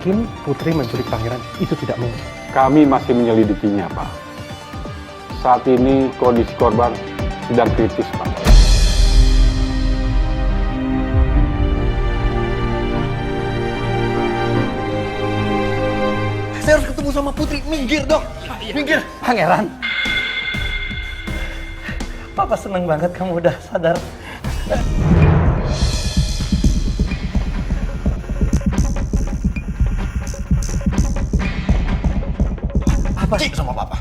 mungkin Putri menculik pangeran. Itu tidak mungkin. Kami masih menyelidikinya, Pak. Saat ini kondisi korban sedang kritis, Pak. Saya harus ketemu sama Putri. Minggir, Dok. Minggir. Pangeran. Papa seneng banget kamu udah sadar. Cik sama Papa.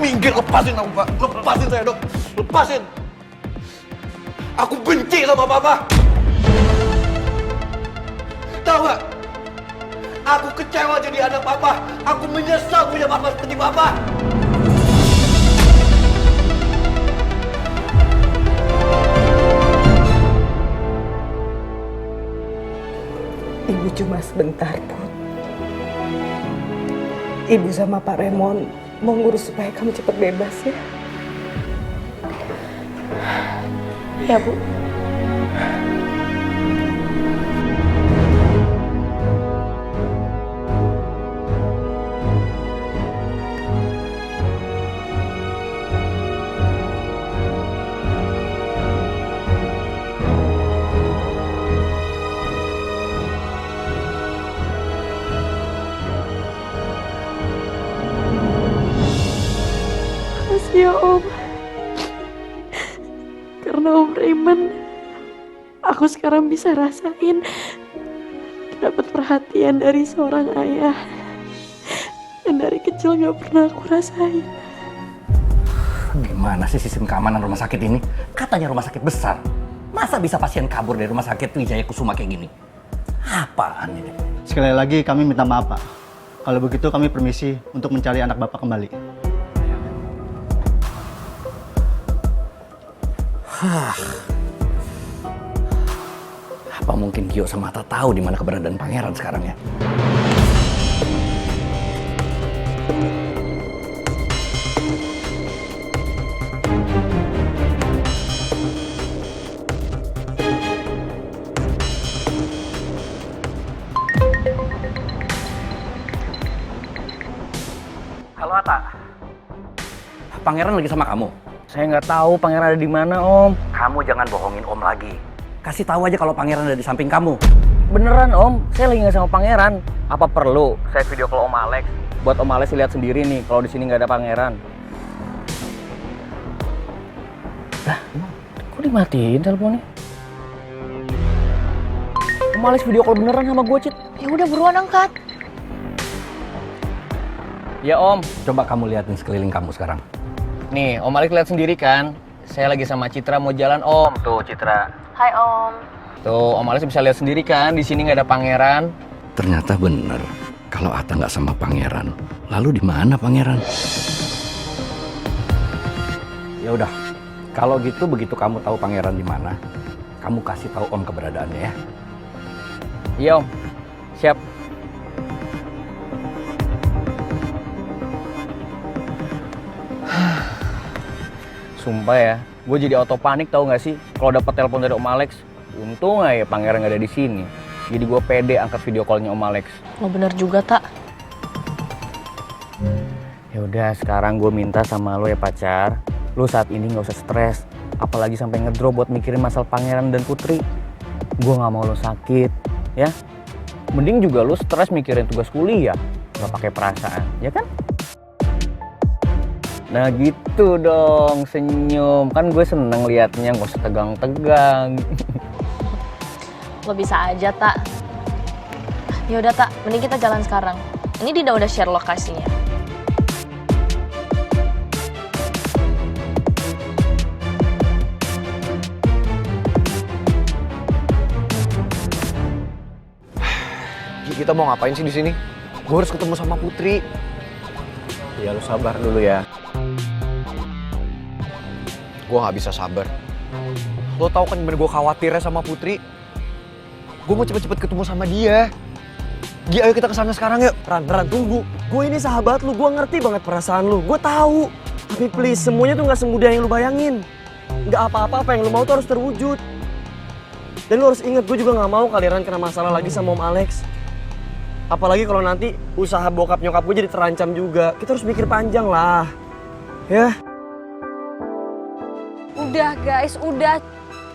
Minggir, lepasin aku, Pak. Lepasin saya, Dok. Lepasin. Aku benci sama Papa. Tahu gak? Aku kecewa jadi anak Papa. Aku menyesal punya Papa seperti Papa. Ibu cuma sebentar, Put. Ibu sama Pak Remon mau ngurus supaya kamu cepat bebas ya. Ya, Bu. Makasih ya, Om. Karena Om Raymond, aku sekarang bisa rasain dapat perhatian dari seorang ayah yang dari kecil gak pernah aku rasain. Gimana sih sistem keamanan rumah sakit ini? Katanya rumah sakit besar. Masa bisa pasien kabur dari rumah sakit Wijaya Kusuma kayak gini? Apaan ini? Sekali lagi kami minta maaf, Pak. Kalau begitu kami permisi untuk mencari anak Bapak kembali. Apa mungkin Gio sama Atta tahu di mana keberadaan pangeran sekarang ya? Halo Atta, pangeran lagi sama kamu? Saya nggak tahu pangeran ada di mana, Om. Kamu jangan bohongin Om lagi. Kasih tahu aja kalau pangeran ada di samping kamu. Beneran, Om. Saya lagi nggak sama pangeran. Apa perlu saya video call Om Alex? Buat Om Alex lihat sendiri nih kalau di sini nggak ada pangeran. Lah, kok dimatiin teleponnya? Om Alex video call beneran sama gue, Cit. Ya udah buruan angkat. Ya, Om. Coba kamu liatin sekeliling kamu sekarang. Nih, Om Alex lihat sendiri kan. Saya lagi sama Citra mau jalan, Om. Tuh, Citra. Hai, Om. Tuh, Om Alex bisa lihat sendiri kan. Di sini nggak ada pangeran. Ternyata bener. Kalau Atta nggak sama pangeran, lalu di mana pangeran? Ya udah, kalau gitu begitu kamu tahu pangeran di mana, kamu kasih tahu Om keberadaannya ya. Iya, Om. Siap. Sumpah ya, gue jadi auto panik tau gak sih kalau dapat telepon dari Om Alex. Untung aja pangeran gak ada di sini. Jadi gue pede angkat video callnya Om Alex. Lo bener juga, Tak. Ya udah, sekarang gue minta sama lo ya pacar, lo saat ini nggak usah stres, apalagi sampai ngedrop buat mikirin masalah pangeran dan putri. Gue nggak mau lo sakit, ya. Mending juga lo stres mikirin tugas kuliah, nggak pakai perasaan, ya kan? Nah gitu dong, senyum. Kan gue seneng liatnya, gak usah tegang-tegang. Lo bisa aja, Tak. Ya udah, Tak. Mending kita jalan sekarang. Ini Dinda udah share lokasinya. Kita mau ngapain sih di sini? Gue harus ketemu sama Putri. Ya lu sabar dulu ya. Gue nggak bisa sabar. Lo tau kan gimana gue khawatirnya sama Putri. Gue mau cepet-cepet ketemu sama dia. Gi, ayo kita kesana sekarang yuk. Ran, tunggu. Gue ini sahabat lu, gue ngerti banget perasaan lu. Gue tahu. Tapi please, semuanya tuh nggak semudah yang lu bayangin. Nggak apa-apa, apa yang lu mau tuh harus terwujud. Dan lu harus ingat, gue juga gak mau kalian kena masalah lagi sama Om Alex. Apalagi kalau nanti usaha bokap nyokap gue jadi terancam juga. Kita harus mikir panjang lah. Ya. Udah guys, udah.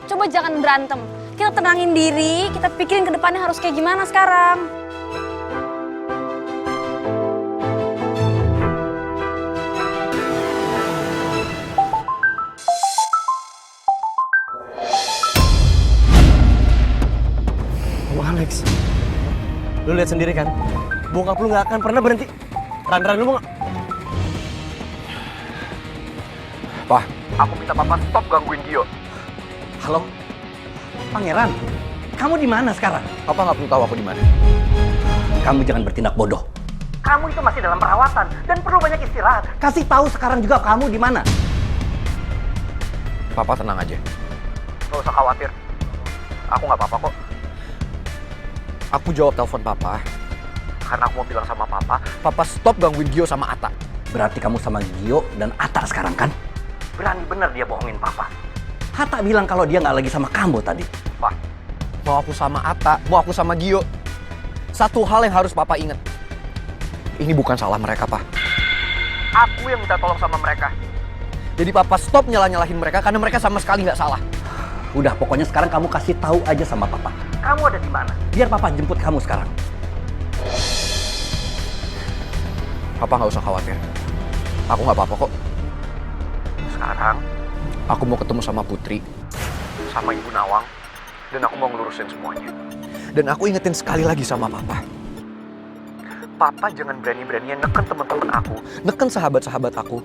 Coba jangan berantem. Kita tenangin diri, kita pikirin ke depannya harus kayak gimana sekarang. Om Alex, lu lihat sendiri kan, bokap lu gak akan pernah berhenti. Ran, lu mau gak? Pak, aku minta papa stop gangguin Gio. Halo? Pangeran, kamu di mana sekarang? Papa nggak perlu tahu aku di mana. Kamu jangan bertindak bodoh. Kamu itu masih dalam perawatan dan perlu banyak istirahat. Kasih tahu sekarang juga kamu di mana. Papa tenang aja. Gak usah khawatir. Aku nggak apa-apa kok. Aku jawab telepon papa karena aku mau bilang sama papa stop gangguin Gio sama Atta. Berarti kamu sama Gio dan Atta sekarang kan? Berani bener dia bohongin papa. Atta bilang kalau dia nggak lagi sama kamu tadi. Pak, mau aku sama Atta, mau aku sama Gio. Satu hal yang harus papa ingat. Ini bukan salah mereka, Pak. Aku yang minta tolong sama mereka. Jadi papa stop nyalah-nyalahin mereka karena mereka sama sekali nggak salah. Udah, pokoknya sekarang kamu kasih tahu aja sama papa. Kamu ada di mana? Biar papa jemput kamu sekarang. Papa nggak usah khawatir. Aku nggak apa-apa kok. Sekarang, aku mau ketemu sama Putri, sama Ibu Nawang, dan aku mau ngelurusin semuanya. Dan aku ingetin sekali lagi sama Papa. Papa jangan berani-beraninya neken teman-teman aku, neken sahabat-sahabat aku.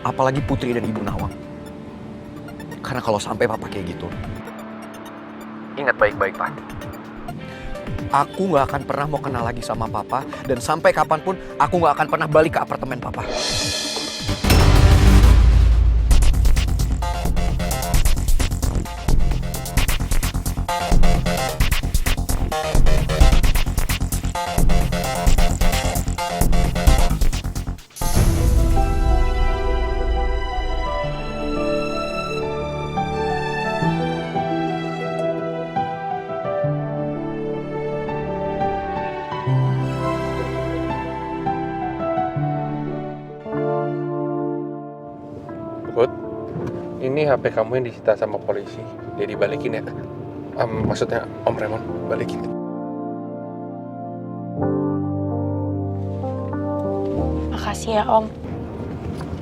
Apalagi Putri dan Ibu Nawang. Karena kalau sampai Papa kayak gitu, ingat baik-baik, Pak. Aku nggak akan pernah mau kenal lagi sama Papa, dan sampai kapanpun aku nggak akan pernah balik ke apartemen Papa. Put, ini HP kamu yang disita sama polisi. Dia dibalikin ya. Maksudnya Om Raymond balikin. Makasih ya Om.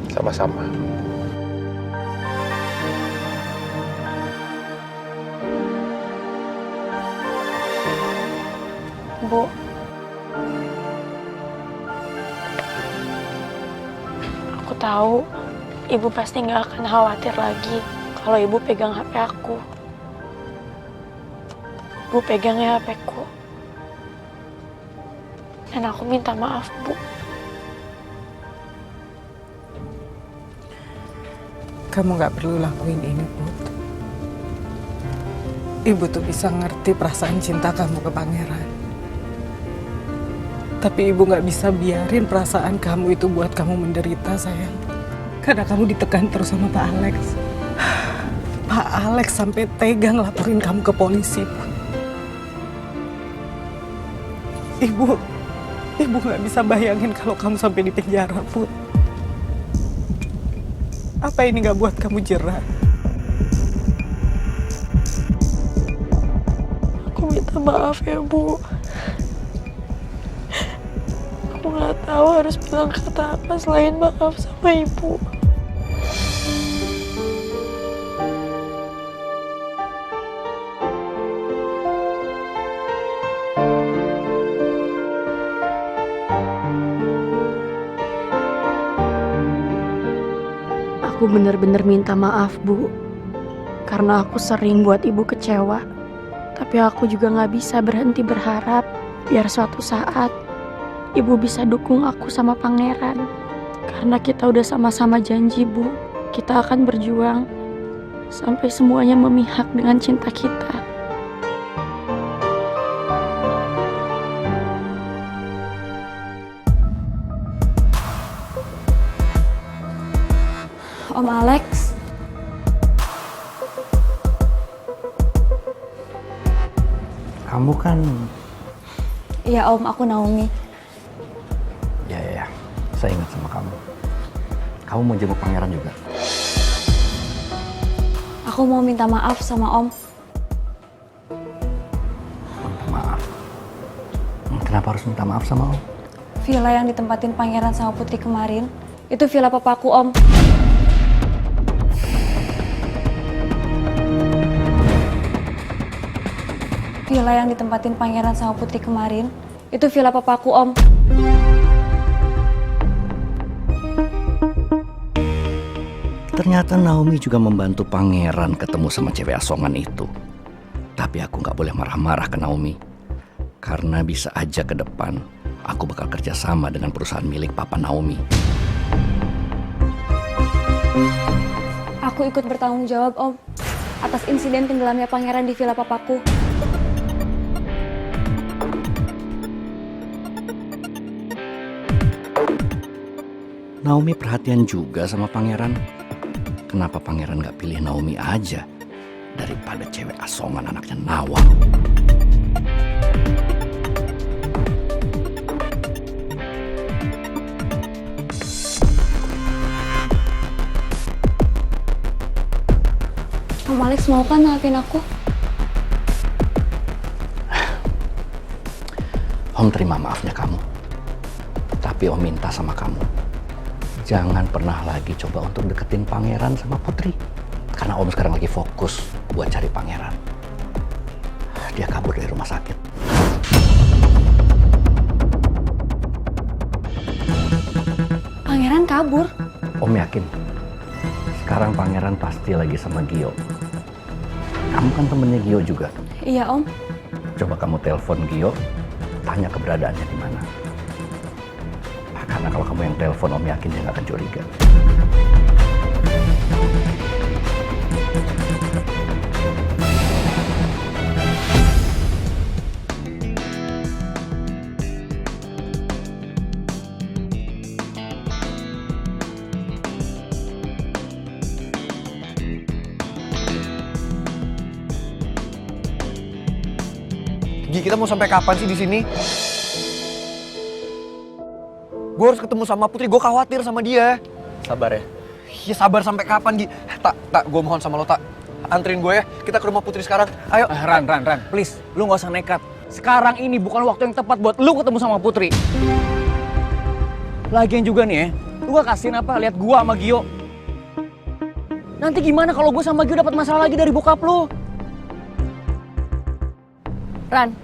Sama-sama. Bu. Aku tahu Ibu pasti nggak akan khawatir lagi kalau Ibu pegang HP aku. Bu pegang ya HP-ku. Dan aku minta maaf, Bu. Kamu gak perlu lakuin ini, Put. Ibu tuh bisa ngerti perasaan cinta kamu ke Pangeran. Tapi Ibu gak bisa biarin perasaan kamu itu buat kamu menderita, sayang. Karena kamu ditekan terus sama Pak Alex. Pak Alex sampai tega ngelaporin kamu ke polisi, Put. Ibu gak bisa bayangin kalau kamu sampai di penjara, Put. Apa ini gak buat kamu jerah? Aku minta maaf ya, Bu. Aku nggak tahu harus bilang kata apa selain maaf sama Ibu. Aku benar-benar minta maaf, Bu. Karena aku sering buat Ibu kecewa. Tapi aku juga gak bisa berhenti berharap biar suatu saat Ibu bisa dukung aku sama Pangeran. Karena kita udah sama-sama janji, Bu. Kita akan berjuang sampai semuanya memihak dengan cinta kita. Om Alex, Kamu kan... Iya Om, aku Naomi. Ya. Saya ingat sama kamu. Kamu mau jenguk pangeran juga? Aku mau minta maaf sama Om. Minta maaf? Kenapa harus minta maaf sama Om? Villa yang ditempatin pangeran sama Putri kemarin, itu villa papaku Om. Villa yang ditempatin pangeran sama Putri kemarin, itu villa papaku Om. Ternyata Naomi juga membantu pangeran ketemu sama cewek asongan itu. Tapi aku nggak boleh marah-marah ke Naomi. Karena bisa aja ke depan aku bakal kerja sama dengan perusahaan milik Papa Naomi. Aku ikut bertanggung jawab Om, atas insiden tenggelamnya pangeran di villa papaku. Naomi perhatian juga sama pangeran. Kenapa pangeran nggak pilih Naomi aja daripada cewek asongan anaknya Nawang? Om Alex mau kan maafin aku? Om terima maafnya kamu. Tapi Om minta sama kamu, jangan pernah lagi coba untuk deketin pangeran sama Putri. Karena Om sekarang lagi fokus buat cari pangeran. Dia kabur dari rumah sakit. Pangeran kabur? Om yakin, sekarang pangeran pasti lagi sama Gio. Kamu kan temennya Gio juga. Iya Om. Coba kamu telepon Gio, tanya keberadaannya di mana. Karena kalau kamu yang telepon, Om yakin dia nggak akan curiga. Gi, kita mau sampai kapan sih di sini? Gue harus ketemu sama Putri, gue khawatir sama dia. Sabar ya. Ya sabar sampai kapan, Gi? Tak, gue mohon sama lo, Tak. Anterin gue ya, kita ke rumah Putri sekarang. Ayo. Ran, please, lu gak usah nekat. Sekarang ini bukan waktu yang tepat buat lu ketemu sama Putri. Lagian juga nih ya, lu gak kasihin apa lihat gua sama Gio. Nanti gimana kalau gue sama Gio dapat masalah lagi dari bokap lu? Ran,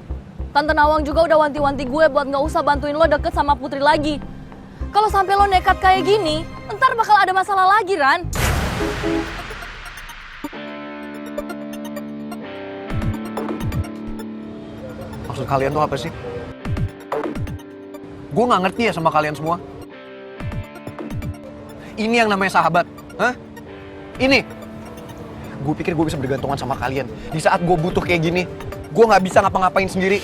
Tante Nawang juga udah wanti-wanti gue buat gak usah bantuin lo deket sama Putri lagi. Kalau sampai lo nekat kayak gini, ntar bakal ada masalah lagi, Ran. Maksud kalian tuh apa sih? Gue gak ngerti ya sama kalian semua. Ini yang namanya sahabat, hah? Ini. Gue pikir gue bisa bergantungan sama kalian. Di saat gue butuh kayak gini, gue gak bisa ngapa-ngapain sendiri.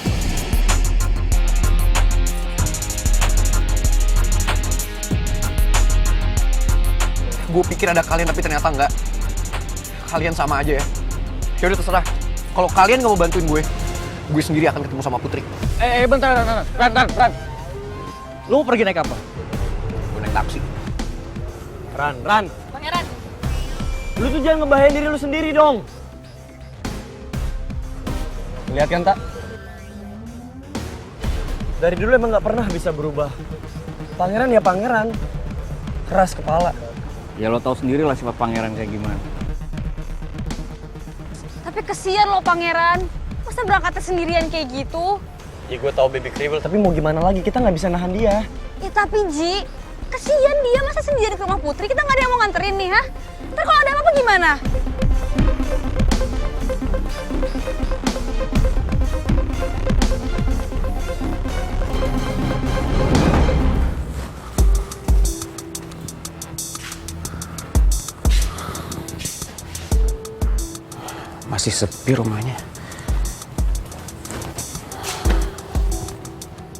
Gue pikir ada kalian, tapi ternyata enggak. Kalian sama aja ya. Yaudah terserah. Kalau kalian gak mau bantuin gue sendiri akan ketemu sama Putri. Bentar, Ran. Lu mau pergi naik apa? Gue naik taksi. Ran. Pangeran. Lu tuh jangan ngebahayain diri lu sendiri dong. Lihat kan, Tak? Dari dulu emang gak pernah bisa berubah. Pangeran ya pangeran. Keras kepala. Ya lo tau sendiri lah sifat pangeran kayak gimana. Tapi kesian lo Pangeran. Masa berangkatnya sendirian kayak gitu? Ya gue tau baby kriwil, tapi mau gimana lagi? Kita gak bisa nahan dia. Ya tapi Ji, kesian dia masa sendirian ke rumah Putri. Kita gak ada yang mau nganterin nih, ha? Ntar kalau ada apa-apa gimana? Masih sepi rumahnya.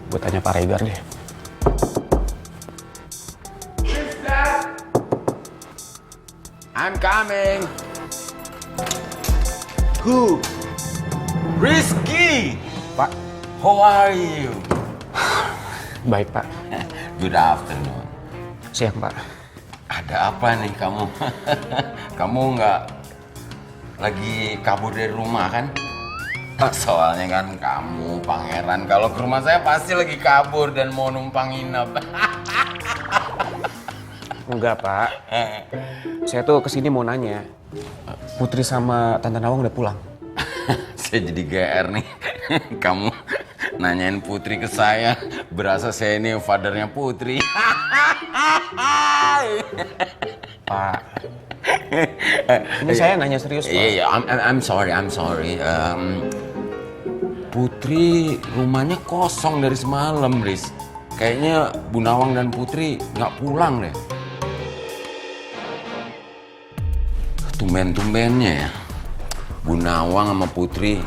Gue tanya Pak Regar deh. I'm coming. Who? Rizky! Pak. How are you? Baik, Pak. Good afternoon. Siang, Pak. Ada apa nih kamu? Kamu nggak lagi kabur dari rumah kan? Soalnya kan kamu, pangeran, kalau ke rumah saya pasti lagi kabur dan mau numpang nginep. Enggak, Pak. Saya tuh kesini mau nanya. Putri sama Tante Nawang udah pulang. Saya jadi GR nih. Kamu nanyain Putri ke saya. Berasa saya ini fathernya Putri. Pak. Ini saya nanya serius, Pak. Iya, I'm sorry. Putri rumahnya kosong dari semalam, Riz. Kayaknya Bu Nawang dan Putri nggak pulang deh. Tumben-tumbennya ya. Bu Nawang sama Putri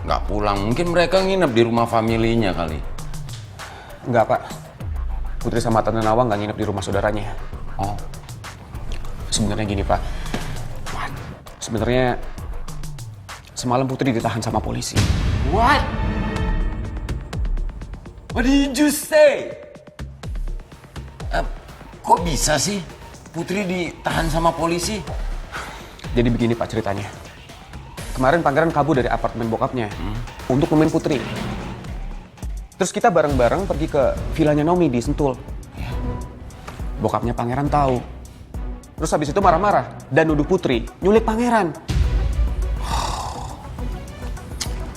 nggak pulang. Mungkin mereka nginep di rumah familinya kali. Enggak, Pak. Putri sama Tante Nawang nggak nginep di rumah saudaranya. Oh. Sebenarnya gini, Pak. Sebenarnya semalam Putri ditahan sama polisi. What? What did you just say? Kok bisa sih Putri ditahan sama polisi? Jadi begini, Pak, ceritanya. Kemarin Pangeran kabur dari apartemen bokapnya untuk nemuin Putri. Terus kita bareng-bareng pergi ke vilanya Naomi di Sentul. Bokapnya Pangeran tahu. Terus habis itu marah-marah dan nuduh Putri nyulik Pangeran.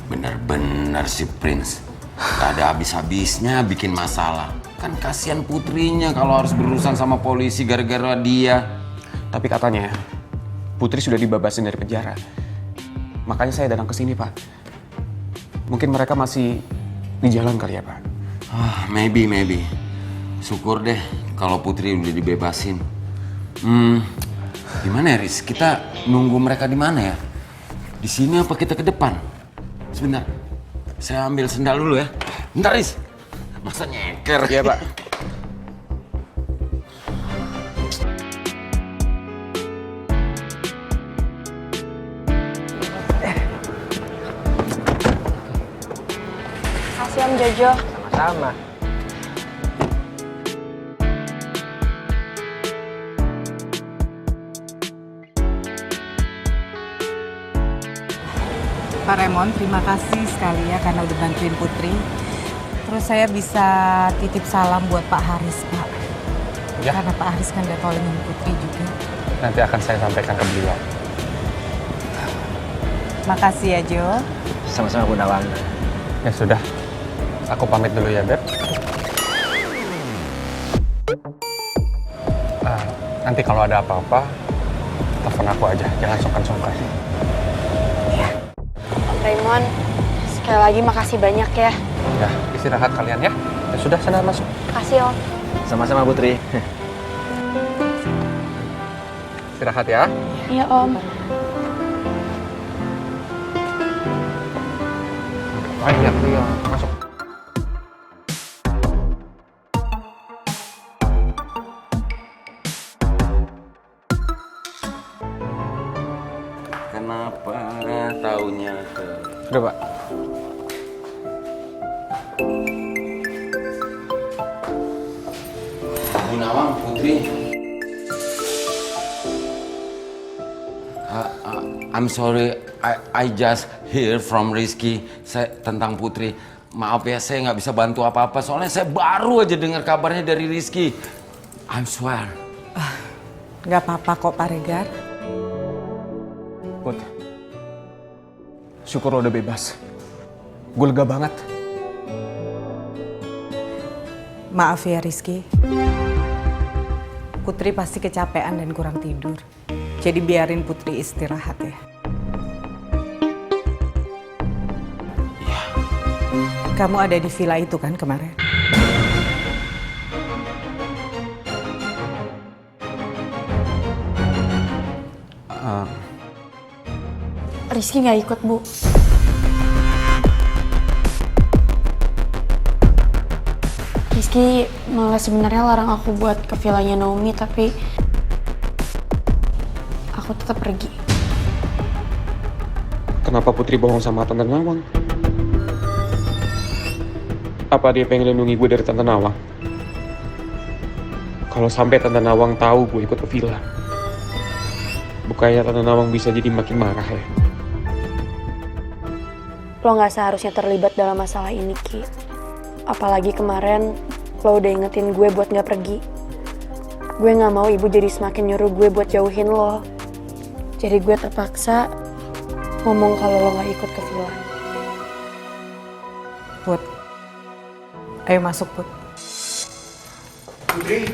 Bener-bener si Prince. Gak ada habis-habisnya bikin masalah. Kan kasihan Putrinya kalau harus berurusan sama polisi gara-gara dia. Tapi katanya Putri sudah dibebasin dari penjara. Makanya saya datang ke sini, Pak. Mungkin mereka masih di jalan kali ya, Pak. Maybe. Syukur deh kalau Putri udah dibebasin. Gimana ya, Riz? Kita nunggu mereka di mana ya? Di sini apa kita ke depan? Sebentar. Saya ambil sendal dulu ya. Bentar, Riz. Masa nyeker? Iya, Pak. Makasih Om Jojo. Sama. Pak Raymond, terima kasih sekali ya karena udah bantuin Putri. Terus saya bisa titip salam buat Pak Haris, Pak. Ya. Karena Pak Haris kan udah tolongin Putri juga. Nanti akan saya sampaikan ke beliau. Makasih ya, Jo. Sama-sama, Bu Nawang. Ya sudah. Aku pamit dulu ya, Beb. Nanti kalau ada apa-apa, telepon aku aja. Jangan sungkan-sungkan. Raymond, sekali lagi makasih banyak ya. Ya, istirahat kalian ya. Ya sudah, sana masuk. Makasih Om. Sama-sama, Putri. Istirahat ya. Iya Om. Iya, masuk. Kenapa taunya ke... Udah, Pak. Bu Nawang, Putri. I'm sorry, I just hear from Rizky tentang Putri. Maaf ya, saya nggak bisa bantu apa-apa. Soalnya saya baru aja dengar kabarnya dari Rizky. I swear. Nggak apa-apa kok, Pak Regar. Put, syukur lo udah bebas. Gue lega banget. Maaf ya, Rizky. Putri pasti kecapean dan kurang tidur. Jadi biarin Putri istirahat ya. Iya. Kamu ada di villa itu kan kemarin? Rizky nggak ikut, Bu. Rizky malah sebenarnya larang aku buat ke villanya Naomi, tapi aku tetap pergi. Kenapa Putri bohong sama Tante Nawang? Apa dia pengen lindungi gue dari Tante Nawang? Kalau sampai Tante Nawang tahu gue ikut ke villa, bukannya Tante Nawang bisa jadi makin marah ya? Lo gak seharusnya terlibat dalam masalah ini, Ki. Apalagi kemarin lo udah ingetin gue buat gak pergi. Gue gak mau ibu jadi semakin nyuruh gue buat jauhin lo. Jadi gue terpaksa ngomong kalau lo gak ikut ke villa. Put, ayo masuk, Put. Putri,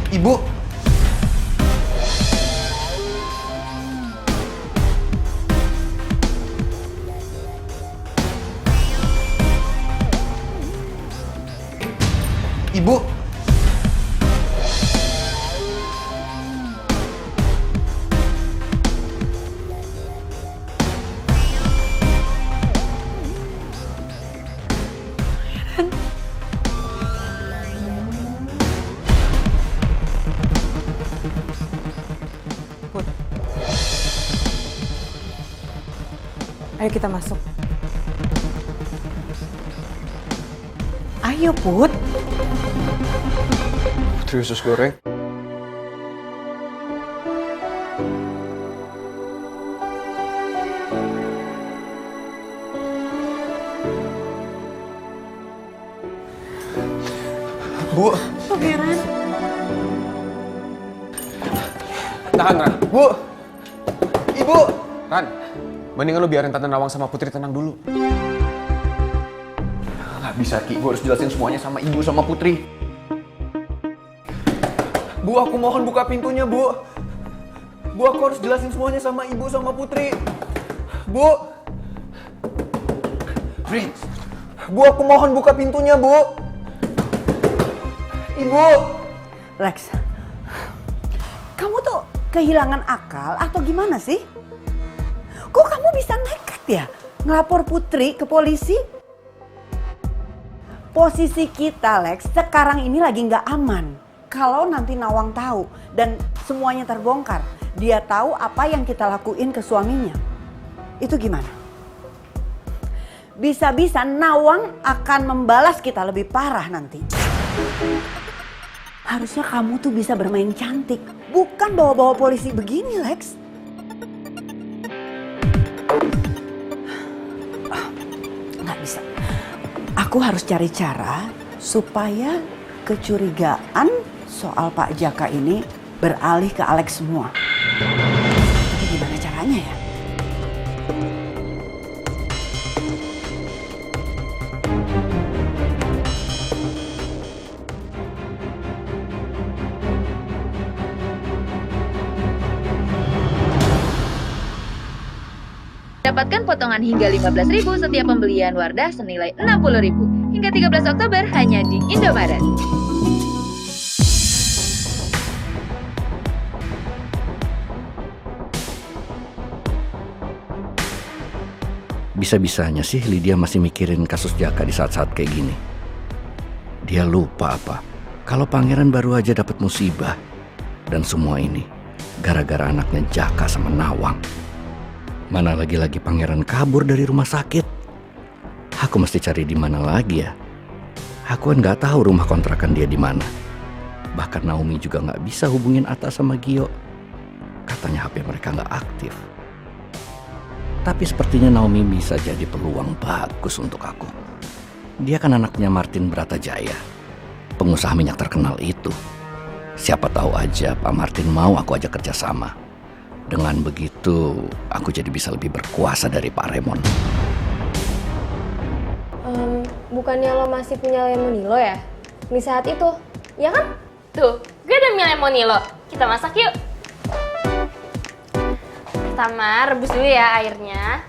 Ibu. Ibu. Put. Ayo kita masuk. Ayo, Put. Putri usus goreng. Bu. Pangeran. Tahan, Ran. Bu. Ibu. Ran, mendingan lu biarin Tante Nawang sama Putri tenang dulu. Nggak bisa, Ki. Gue harus jelasin semuanya sama Ibu sama Putri. Bu, aku mohon buka pintunya, Bu. Bu, aku harus jelasin semuanya sama Ibu sama Putri. Bu. Putri. Bu, aku mohon buka pintunya, Bu. Ibu. Lex, kamu tuh kehilangan akal atau gimana sih? Kok kamu bisa nekat ya ngelapor Putri ke polisi? Posisi kita, Lex, sekarang ini lagi nggak aman. Kalau nanti Nawang tahu dan semuanya terbongkar, dia tahu apa yang kita lakuin ke suaminya. Itu gimana? Bisa-bisa Nawang akan membalas kita lebih parah nanti. Harusnya kamu tuh bisa bermain cantik, bukan bawa-bawa polisi begini, Lex. Nggak bisa. Aku harus cari cara supaya kecurigaan soal Pak Jaka ini beralih ke Alex semua. Tapi gimana caranya ya? Dapatkan potongan hingga 15.000 setiap pembelian Wardah senilai 60.000 hingga 13 Oktober hanya di Indomaret. Bisa-bisanya sih Lydia masih mikirin kasus Jaka di saat-saat kayak gini. Dia lupa apa? Kalau Pangeran baru aja dapat musibah. Dan semua ini gara-gara anaknya Jaka sama Nawang. Mana lagi-lagi Pangeran kabur dari rumah sakit. Aku mesti cari di mana lagi ya? Aku kan nggak tahu rumah kontrakan dia di mana. Bahkan Naomi juga nggak bisa hubungin Atta sama Gio. Katanya HP mereka nggak aktif. Tapi sepertinya Naomi bisa jadi peluang bagus untuk aku. Dia kan anaknya Martin Bratajaya, pengusaha minyak terkenal itu. Siapa tahu aja Pak Martin mau aku ajak kerjasama. Dengan begitu, aku jadi bisa lebih berkuasa dari Pak Raymond. Bukannya lo masih punya lemonilo ya? Di saat itu, ya kan? Tuh, gue udah mie lemonilo. Kita masak yuk. Pertama, rebus dulu ya airnya.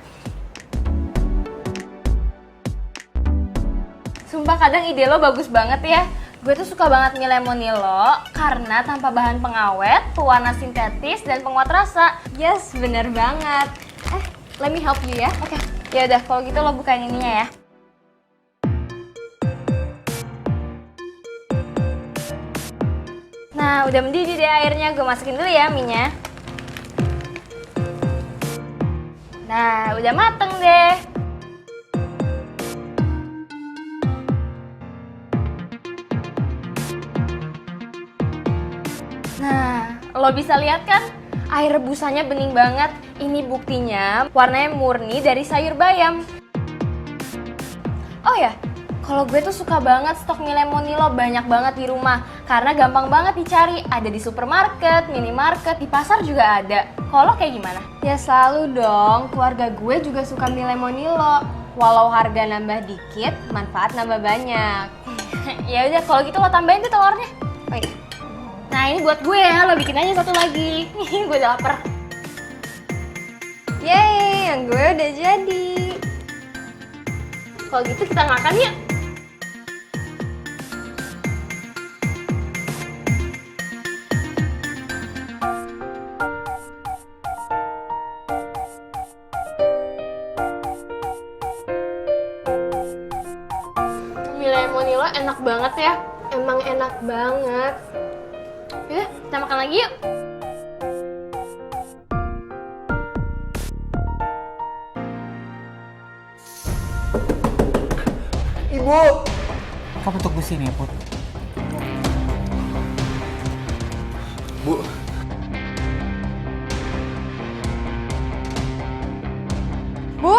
Sumpah kadang ide lo bagus banget ya. Gue tuh suka banget mie lemonilo karena tanpa bahan pengawet, pewarna sintetis, dan penguat rasa. Yes, bener banget. Let me help you ya. Oke, ya udah kalau gitu lo bukain ininya ya. Nah, udah mendidih deh airnya. Gue masukin dulu ya mie-nya. Nah, udah mateng deh. lo bisa lihat kan? Air rebusannya bening banget. Ini buktinya warnanya murni dari sayur bayam. Oh ya, kalau gue tuh suka banget stok mie lemonilo, banyak banget di rumah. Karena gampang banget dicari, ada di supermarket, minimarket, di pasar juga ada. Kalau kayak gimana? Ya selalu dong, keluarga gue juga suka mie lemonilo. Walau harga nambah dikit, manfaat nambah banyak. Ya udah, kalau gitu lo tambahin tuh telurnya. Oh iya. Nah ini buat gue ya, lo bikin aja satu lagi. Gue udah lapar. Yeay, yang gue udah jadi. Kalau gitu kita makan yuk. Mie lemonilo enak banget ya. Emang enak banget. Yaudah, kita makan lagi yuk. Ibu! Kamu tunggu sini ya, Put. Bu. Bu!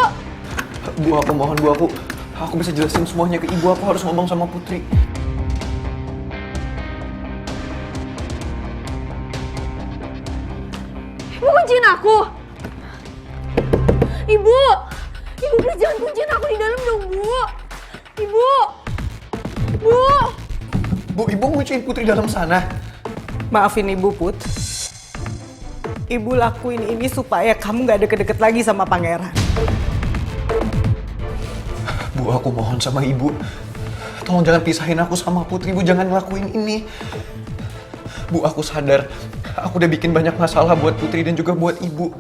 Bu, aku mohon, Bu. Aku bisa jelasin semuanya ke Ibu. Aku harus ngomong sama Putri. Ibu kunciin aku. Ibu please jangan kunciin aku di dalam dong, Bu. Ibu. Bu, Ibu ngunciin Putri dalam sana. Maafin Ibu, Put. Ibu lakuin ini supaya kamu gak deket-deket lagi sama pangeran. Bu, aku mohon sama Ibu. Tolong jangan pisahin aku sama Putri. Bu, jangan ngelakuin ini. Bu, aku sadar. Aku udah bikin banyak masalah buat Putri dan juga buat Ibu.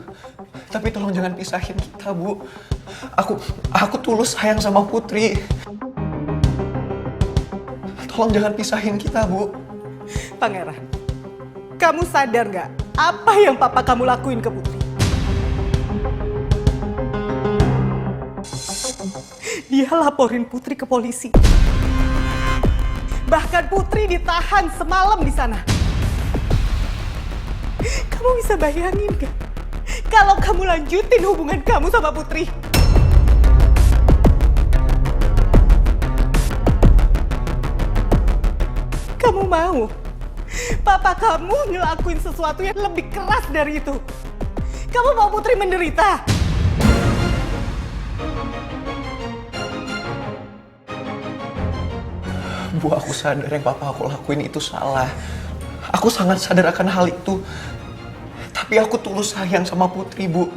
Tapi tolong jangan pisahin kita, Bu. Aku tulus sayang sama Putri. Tolong jangan pisahin kita, Bu. Pangeran, kamu sadar gak apa yang papa kamu lakuin ke Putri? Dia laporin Putri ke polisi. Bahkan Putri ditahan semalam di sana. Kamu bisa bayangin gak? Kalau kamu lanjutin hubungan kamu sama Putri. Kamu mau papa kamu ngelakuin sesuatu yang lebih keras dari itu? Kamu mau Putri menderita? Bu, aku sadar yang papa aku lakuin itu salah. Aku sangat sadar akan hal itu. Tapi aku tulus sayang sama Putri, Bu.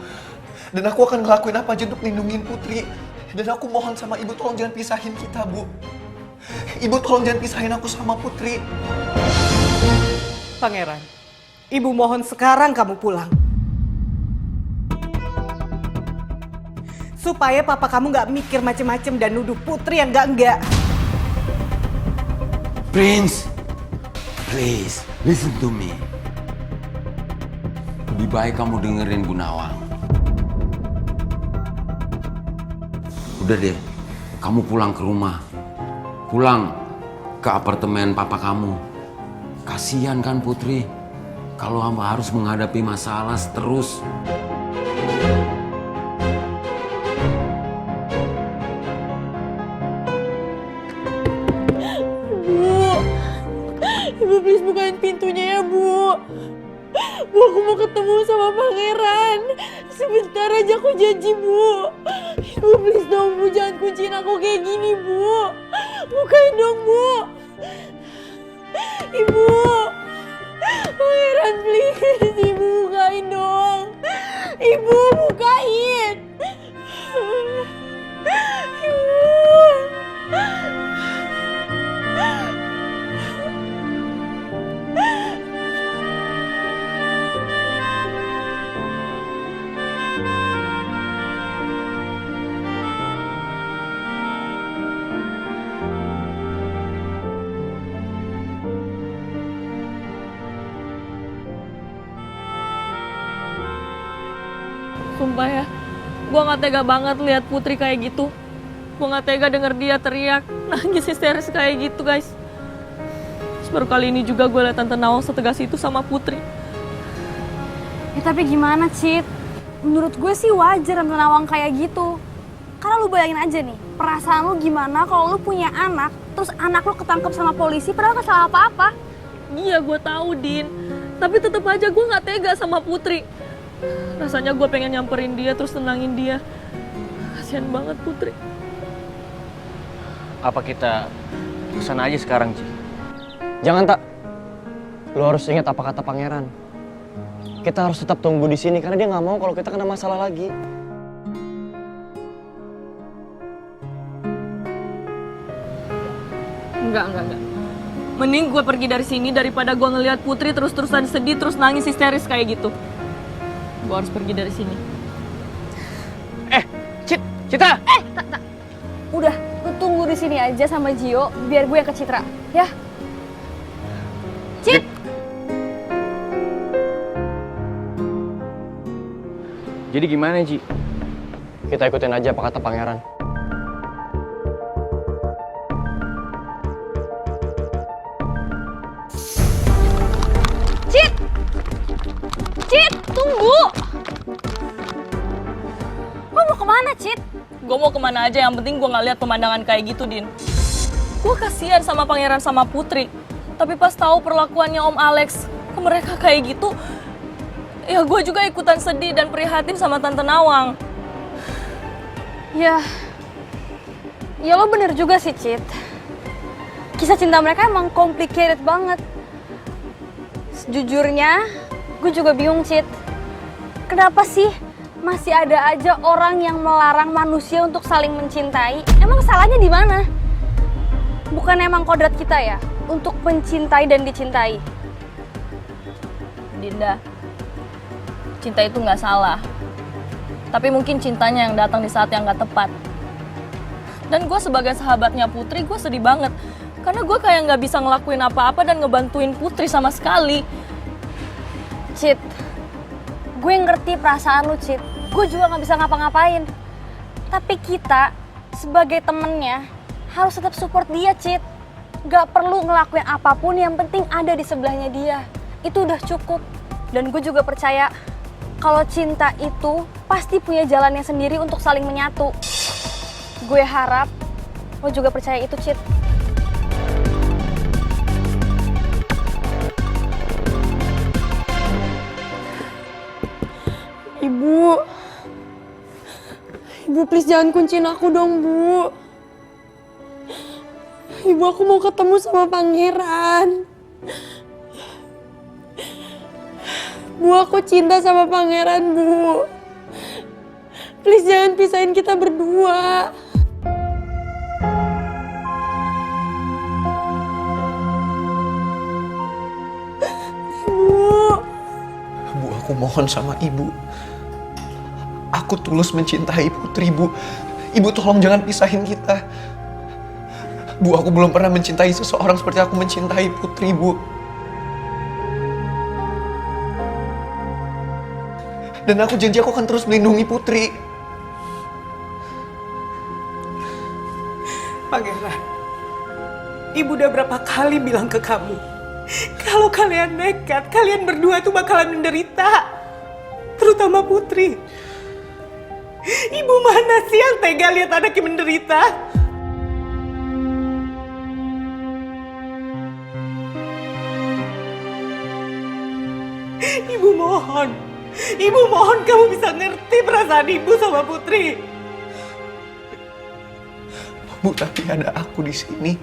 Dan aku akan ngelakuin apa aja untuk lindungin Putri. Dan aku mohon sama Ibu, tolong jangan pisahin kita, Bu. Ibu, tolong jangan pisahin aku sama Putri. Pangeran, Ibu mohon sekarang kamu pulang. Supaya papa kamu gak mikir macem-macem dan nuduh Putri yang enggak. Prince, please, listen to me. Lebih baik kamu dengerin Bu Nawang. Udah deh, kamu pulang ke rumah. Pulang ke apartemen papa kamu. Kasihan kan Putri, kalau kamu harus menghadapi masalah terus. Ibu please bukain pintunya ya, Bu. Bu, aku mau ketemu sama pangeran. Sebentar aja aku janji, Bu. Ibu please dong, Bu, jangan kunciin aku kayak gini, Bu. Bukain dong, Bu. Ibu. Pangeran please, Ibu bukain dong. Ibu bukain. Sumpah ya, gue gak tega banget lihat Putri kayak gitu. Gue gak tega denger dia teriak, nangis histeris kayak gitu guys. Terus baru kali ini juga gue liat Tante Nawang setegas itu sama Putri. Ya tapi gimana, Cit? Menurut gue sih wajar Tante Nawang kayak gitu. Karena lu bayangin aja nih, perasaan lu gimana kalau lu punya anak, terus anak lu ketangkep sama polisi padahal gak salah apa-apa. Iya, gue tahu, Din. Tapi tetep aja gue nggak tega sama Putri. Rasanya gue pengen nyamperin dia terus tenangin dia. Kasian banget Putri. Apa kita kesana aja sekarang, Ci? Jangan, Tak. Lu harus ingat apa kata pangeran. Kita harus tetap tunggu di sini karena dia nggak mau kalau kita kena masalah lagi. Enggak. Mending gue pergi dari sini daripada gue ngelihat Putri terus-terusan sedih terus nangis histeris kayak gitu. Gue harus pergi dari sini. Cita! Tak. Udah, lu tunggu di sini aja sama Gio biar gue yang ke Citra, ya? Cit! Jadi gimana, Ji? Kita ikutin aja apa kata pangeran. Cit, tunggu! Lu mau kemana, Cit? Gue mau kemana aja, yang penting gue gak lihat pemandangan kayak gitu, Din. Gue kasihan sama pangeran sama Putri. Tapi pas tahu perlakuannya Om Alex ke mereka kayak gitu, ya gue juga ikutan sedih dan prihatin sama Tante Nawang. Ya lo bener juga sih, Cit. Kisah cinta mereka emang complicated banget. Sejujurnya, gue juga bingung, Cit. Kenapa sih masih ada aja orang yang melarang manusia untuk saling mencintai? Emang salahnya di mana? Bukan emang kodrat kita ya untuk mencintai dan dicintai? Dinda, cinta itu nggak salah. Tapi mungkin cintanya yang datang di saat yang nggak tepat. Dan gue sebagai sahabatnya Putri, gue sedih banget. Karena gue kayak nggak bisa ngelakuin apa-apa dan ngebantuin Putri sama sekali. Cit, gue ngerti perasaan lu, Cit. Gue juga nggak bisa ngapa-ngapain. Tapi kita sebagai temennya harus tetap support dia, Cit. Gak perlu ngelakuin apapun, yang penting ada di sebelahnya dia. Itu udah cukup. Dan gue juga percaya kalau cinta itu pasti punya jalannya sendiri untuk saling menyatu. Gue harap lo juga percaya itu, Cit. Ibu please jangan kunciin aku dong, Bu. Ibu, aku mau ketemu sama pangeran. Bu, aku cinta sama pangeran, Bu. Please jangan pisahin kita berdua. Bu, aku mohon sama Ibu. Aku tulus mencintai Putri, Bu. Ibu tolong jangan pisahin kita. Bu, aku belum pernah mencintai seseorang seperti aku mencintai Putri, Bu. Dan aku janji aku akan terus melindungi Putri. Pangeran, Ibu udah berapa kali bilang ke kamu, kalau kalian nekat, kalian berdua tuh bakalan menderita. Terutama Putri. Ibu mana sih yang tega lihat anaknya menderita? Ibu mohon kamu bisa ngerti perasaan Ibu sama Putri. Bu, tapi ada aku di sini.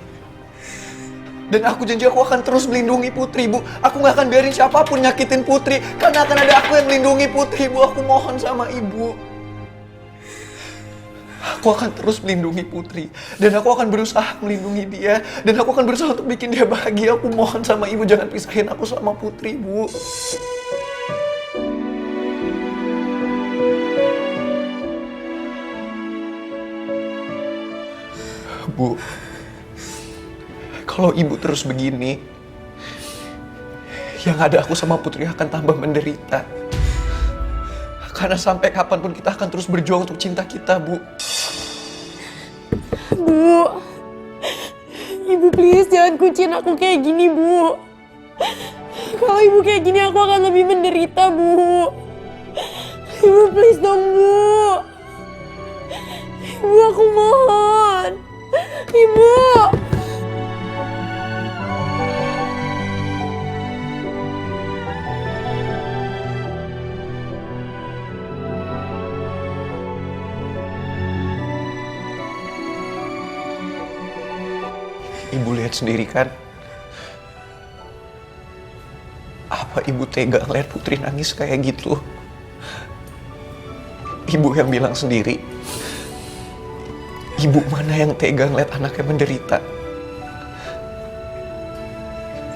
Dan aku janji aku akan terus melindungi Putri, Bu. Aku gak akan biarin siapapun nyakitin Putri. Karena akan ada aku yang melindungi Putri, Bu. Aku mohon sama Ibu. Aku akan terus melindungi Putri. Dan aku akan berusaha melindungi dia. Dan aku akan berusaha untuk bikin dia bahagia. Aku mohon sama Ibu, jangan pisahin aku sama Putri, Bu. Bu, kalau Ibu terus begini, yang ada aku sama Putri akan tambah menderita. Karena sampai kapanpun kita akan terus berjuang untuk cinta kita, Bu. Bu, Ibu please jangan kunciin aku kayak gini, Bu. Kalau Ibu kayak gini aku akan lebih menderita, Bu. Ibu please dong, Bu. Ibu, aku mohon. Ibu. Ibu lihat sendiri kan? Apa ibu tega ngeliat Putri nangis kayak gitu? Ibu yang bilang sendiri, ibu mana yang tega ngeliat anaknya menderita?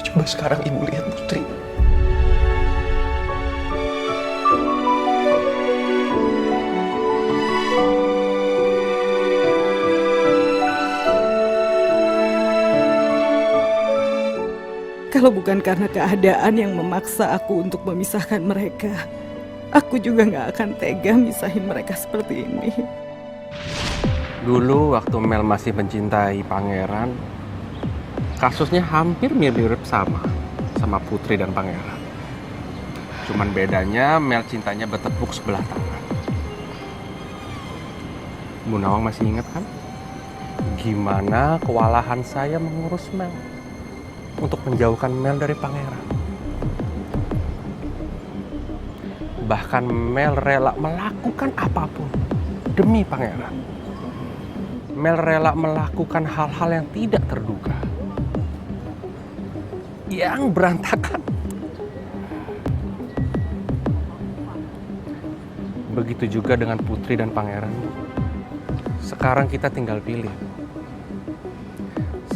Coba sekarang ibu lihat Putri. Kalau bukan karena keadaan yang memaksa aku untuk memisahkan mereka, aku juga nggak akan tega misahin mereka seperti ini. Dulu waktu Mel masih mencintai Pangeran, kasusnya hampir mirip sama Putri dan Pangeran. Cuman bedanya Mel cintanya bertepuk sebelah tangan. Bu Nawang masih ingat kan? Gimana kewalahan saya mengurus Mel untuk menjauhkan Mel dari Pangeran. Bahkan Mel rela melakukan apapun demi Pangeran. Mel rela melakukan hal-hal yang tidak terduga, yang berantakan. Begitu juga dengan Putri dan Pangeran. Sekarang kita tinggal pilih.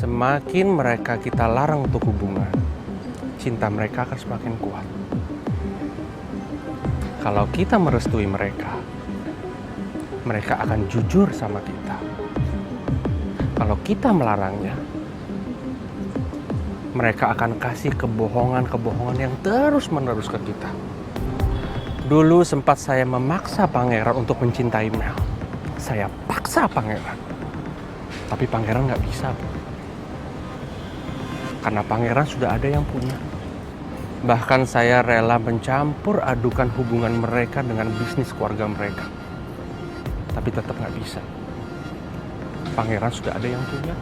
Semakin mereka kita larang untuk hubungan, cinta mereka akan semakin kuat. Kalau kita merestui mereka, mereka akan jujur sama kita. Kalau kita melarangnya, mereka akan kasih kebohongan-kebohongan yang terus-menerus ke kita. Dulu sempat saya memaksa Pangeran untuk mencintai Mel. Saya paksa Pangeran. Tapi Pangeran nggak bisa, Bu. Karena Pangeran sudah ada yang punya. Bahkan saya rela mencampur adukan hubungan mereka dengan bisnis keluarga mereka. Tapi tetap nggak bisa. Pangeran sudah ada yang punya.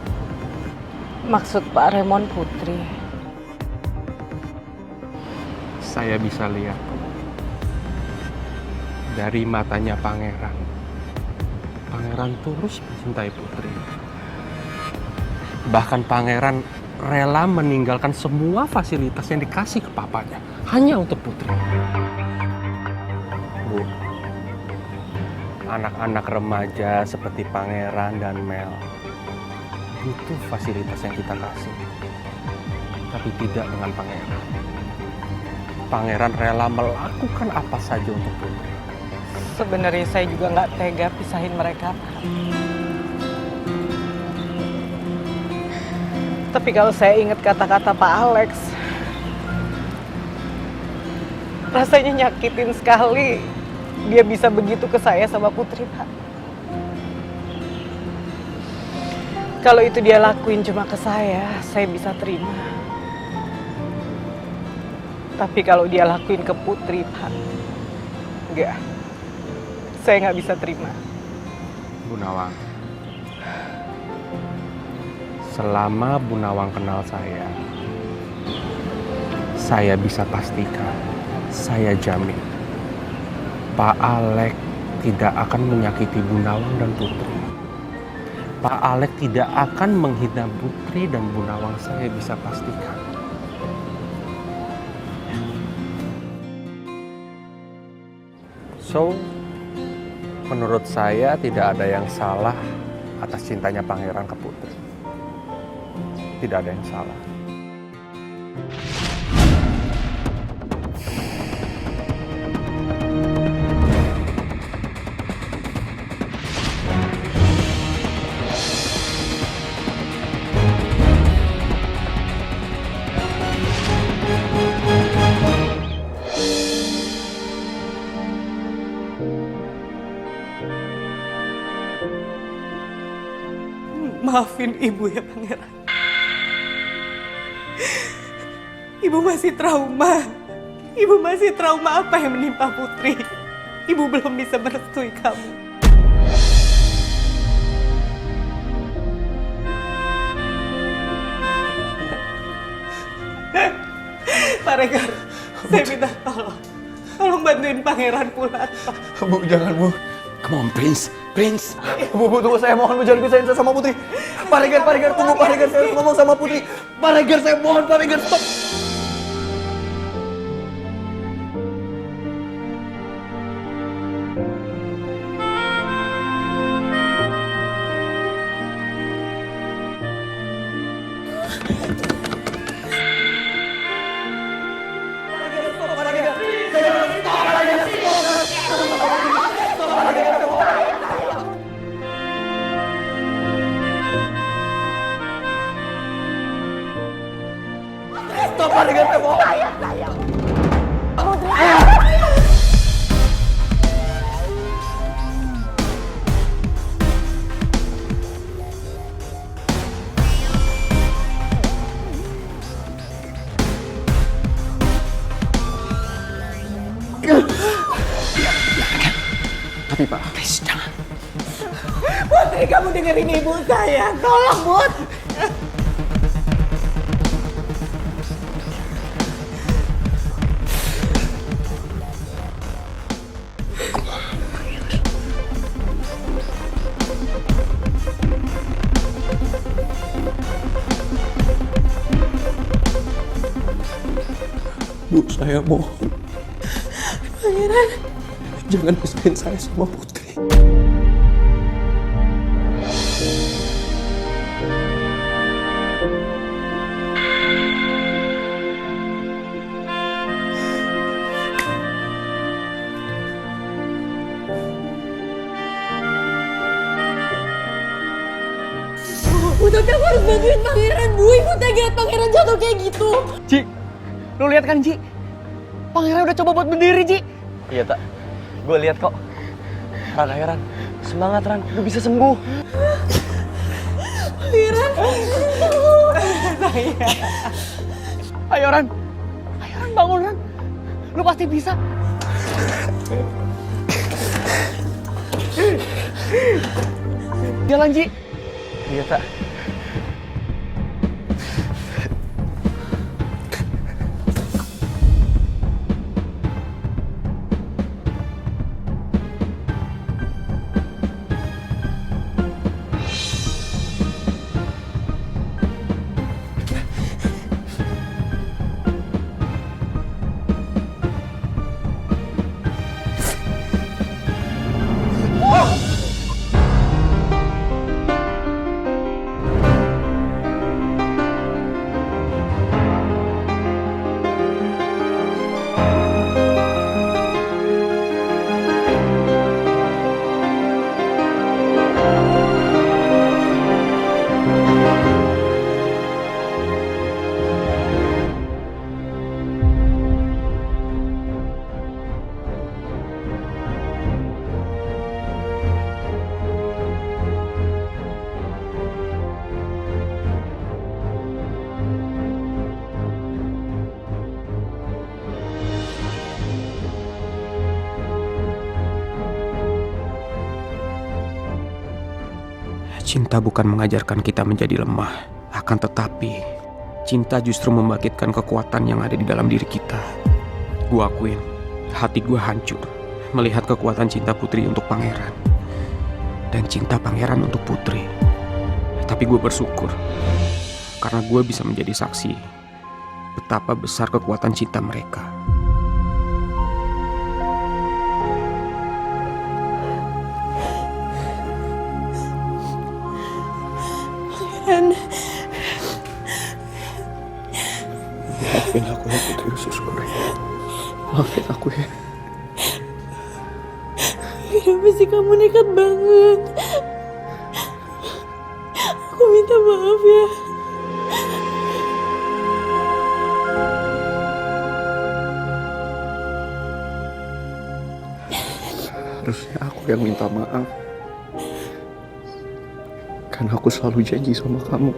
Maksud Pak Remon Putri? Saya bisa lihat dari matanya Pangeran. Pangeran terus mencintai Putri. Bahkan Pangeran rela meninggalkan semua fasilitas yang dikasih ke papanya hanya untuk Putri. Bu, anak-anak remaja seperti Pangeran dan Mel butuh fasilitas yang kita kasih, tapi tidak dengan Pangeran. Pangeran rela melakukan apa saja untuk Putri. Sebenarnya saya juga nggak tega pisahin mereka. Tapi kalau saya ingat kata-kata Pak Alex, rasanya nyakitin sekali. Dia bisa begitu ke saya sama Putri, Pak. Kalau itu dia lakuin cuma ke saya bisa terima. Tapi kalau dia lakuin ke Putri, Pak, enggak. Saya nggak bisa terima. Bu Nawang, selama Bu Nawang kenal saya bisa pastikan, saya jamin, Pak Alex tidak akan menyakiti Bu Nawang dan Putri. Pak Alex tidak akan menghina Putri dan Bu Nawang, saya bisa pastikan. So, menurut saya tidak ada yang salah atas cintanya Pangeran ke Putri. Tidak ada yang salah. Maafin Ibu ya, Pangeran. Ibu masih trauma. Ibu masih trauma apa yang menimpa Putri. Ibu belum bisa merestui kamu. Pak Regar, saya minta tolong bantuin pangeran pulang, Pak. Bu, jangan, Bu. Come on, Prince. Bu, tunggu, saya mohon, Bu, jangan pisahin saya sama Putri. Pak Regar, tunggu, Pak Regar, saya harus ngomong sama Putri. Pak Regar, saya mohon, Pak Regar, stop. Stop, Pak Regar, saya mohon. Tapi Pak, please jangan. Putri, kamu dengerin ibu saya. Tolong, Put. Bu, saya mohon. Pangeran. Jangan pisahin saya sama Putri. Bu, tapi aku harus bantuin pangeran, Bu. Ibu tega liat pangeran jatuh kayak gitu. Ci, lu lihat kan, Ci? Pangeran udah coba buat berdiri, Ci. Iya, Tak. Gue lihat kok. Ran, ayo Ran. Semangat, Ran. Lu bisa sembuh. Pangeran. Ayo, Ran. Ayo, Ran, bangun, Ran. Lu pasti bisa. Jalan, Ci. Iya, Tak. Cinta bukan mengajarkan kita menjadi lemah, akan tetapi cinta justru membangkitkan kekuatan yang ada di dalam diri kita. Gua akuin, hati gua hancur melihat kekuatan cinta Putri untuk pangeran dan cinta pangeran untuk Putri. Tapi gue bersyukur karena gue bisa menjadi saksi betapa besar kekuatan cinta mereka. Pangeran. Maafin aku ya Putri Usus Goreng. Maafin aku ya. Kenapa sih kamu nekat banget? Aku minta maaf ya. Harusnya aku yang minta maaf. Karena aku selalu janji sama kamu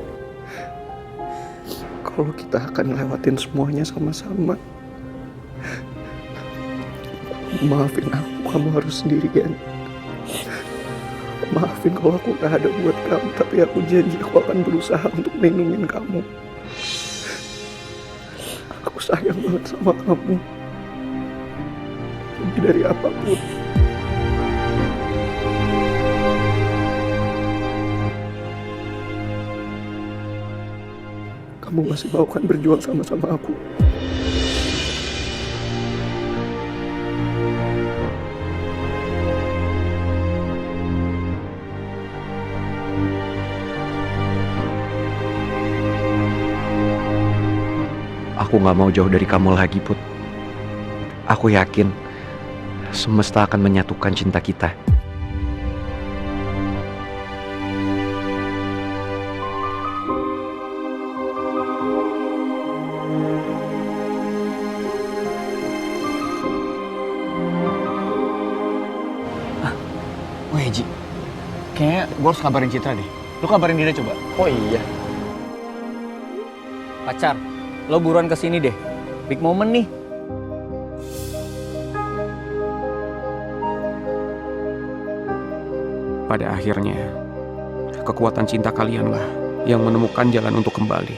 kalau kita akan lewatin semuanya sama-sama. Maafin aku. kamu harus sendirian. Maafin kalau aku gak ada buat kamu, tapi aku janji aku akan berusaha untuk melindungi kamu. Aku sayang banget sama kamu. Lebih dari apapun. Kamu masih mau kan berjuang sama-sama aku? Aku gak mau jauh dari kamu lagi, Put. Aku yakin semesta akan menyatukan cinta kita. Weh Ji, kayaknya gue harus kabarin Citra deh. Lu kabarin dia coba. Oh iya. Pacar, lo buruan kesini deh. Big moment nih. Pada akhirnya, kekuatan cinta kalianlah yang menemukan jalan untuk kembali.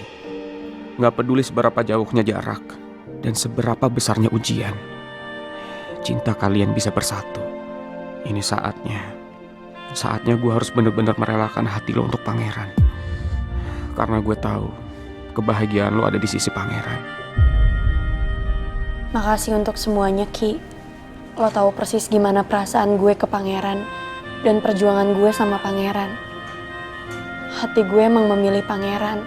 Gak peduli seberapa jauhnya jarak dan seberapa besarnya ujian, cinta kalian bisa bersatu. Ini saatnya gue harus bener-bener merelakan hati lo untuk pangeran. Karena gue tahu kebahagiaan lo ada di sisi pangeran. Makasih untuk semuanya, Ki. Lo tahu persis gimana perasaan gue ke pangeran dan perjuangan gue sama pangeran. Hati gue emang memilih pangeran.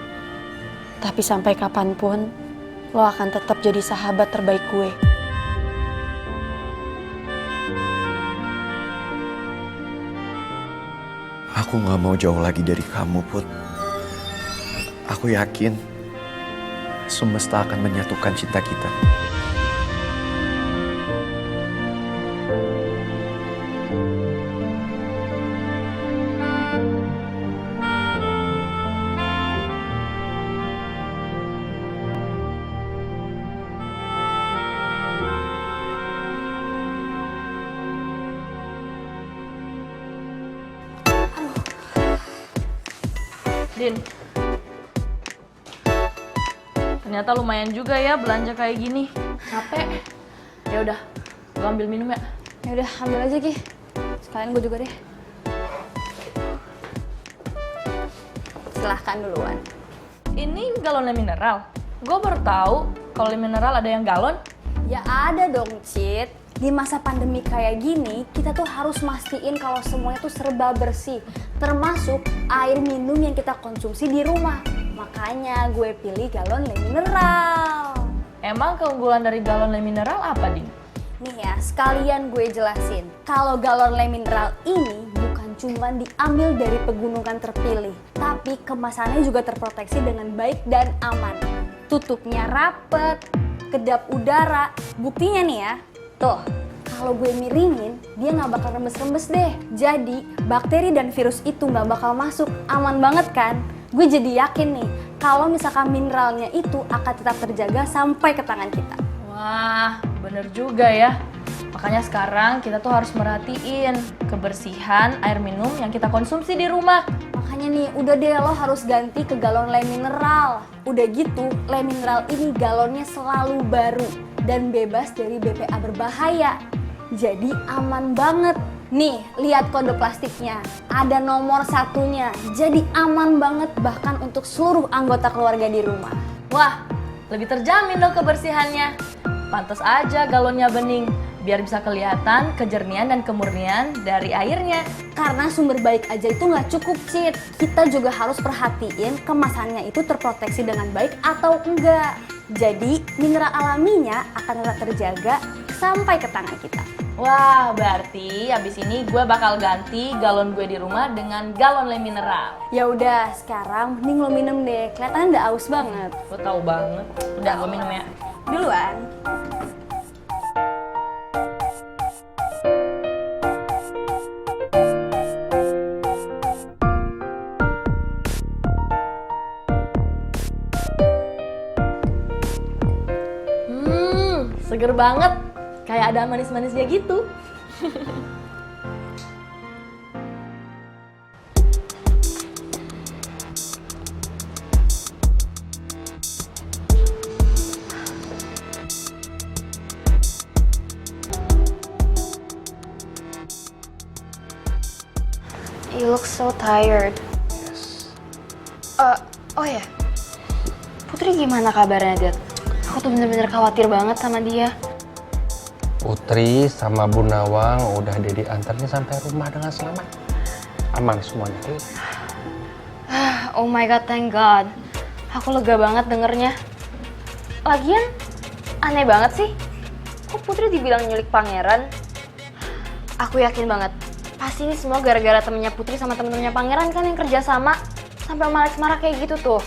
Tapi sampai kapanpun, lo akan tetap jadi sahabat terbaik gue. Aku gak mau jauh lagi dari kamu, Put. Aku yakin semesta akan menyatukan cinta kita. Din, ternyata lumayan juga ya belanja kayak gini. Capek. Ya udah, gue ambil minum ya. Ya udah, ambil aja Ki. Sekalian gue juga deh. Silahkan duluan. Ini galonnya mineral. Gue baru tahu kalau mineral ada yang galon. Ya ada dong, Cit. Di masa pandemi kayak gini, kita tuh harus mastiin kalau semuanya tuh serba bersih. Termasuk air minum yang kita konsumsi di rumah. Makanya gue pilih galon le mineral. Emang keunggulan dari galon le mineral apa, Din? Nih ya, sekalian gue jelasin. Kalau galon le mineral ini bukan cuma diambil dari pegunungan terpilih, tapi kemasannya juga terproteksi dengan baik dan aman. Tutupnya rapet, kedap udara. Buktinya nih ya, tuh, kalau gue miringin, dia nggak bakal rembes-rembes deh. Jadi, bakteri dan virus itu nggak bakal masuk. Aman banget kan? Gue jadi yakin nih, kalau misalkan mineralnya itu akan tetap terjaga sampai ke tangan kita. Wah, bener juga ya. Makanya sekarang kita tuh harus merhatiin kebersihan air minum yang kita konsumsi di rumah. Makanya nih, udah deh lo harus ganti ke galon le mineral. Udah gitu, le mineral ini galonnya selalu baru dan bebas dari BPA berbahaya. Jadi aman banget. Nih, lihat kode plastiknya. Ada nomor satunya. Jadi aman banget bahkan untuk seluruh anggota keluarga di rumah. Wah, lebih terjamin dong kebersihannya. Pantas aja galonnya bening, biar bisa kelihatan kejernihan dan kemurnian dari airnya. Karena sumber baik aja itu nggak cukup, Cit. Kita juga harus perhatiin kemasannya itu terproteksi dengan baik atau enggak. Jadi, mineral alaminya akan tetap terjaga sampai ke tangan kita. Wah, berarti abis ini gue bakal ganti galon gue di rumah dengan galon le mineral. Ya udah, sekarang mending lo minum deh. Kelihatannya udah aus banget. Gue tahu banget. Udah, gue minum ya. Duluan. Seger banget. Kayak ada manis-manisnya gitu. You look so tired. Oh ya, Putri gimana kabarnya, Dad? Aku tuh bener-bener khawatir banget sama dia. Putri sama Bu Nawang udah Dedi antarnya sampai rumah dengan selamat. Aman semuanya, oke? Oh my god, thank God. Aku lega banget dengernya. Lagian, aneh banget sih. Kok Putri dibilang nyulik pangeran? Aku yakin banget. Pasti ini semua gara-gara temennya Putri sama temen-temennya pangeran kan yang kerja sama. Sampai Om Alex marah kayak gitu tuh.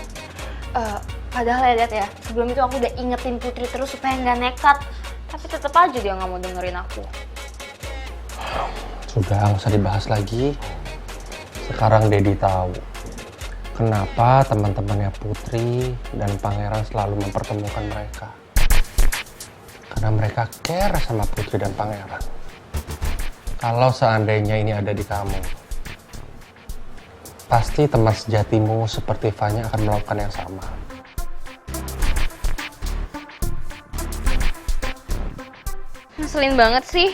Padahal ya Dad ya, sebelum itu aku udah ingetin Putri terus supaya nggak nekat. Tapi tetep aja dia nggak mau dengerin aku. Sudah, nggak usah dibahas lagi. Sekarang Dedi tahu kenapa teman-temannya Putri dan Pangeran selalu mempertemukan mereka. Karena mereka care sama Putri dan Pangeran. Kalau seandainya ini ada di kamu, pasti teman sejatimu seperti Fanya akan melakukan yang sama. Ngeselin banget sih.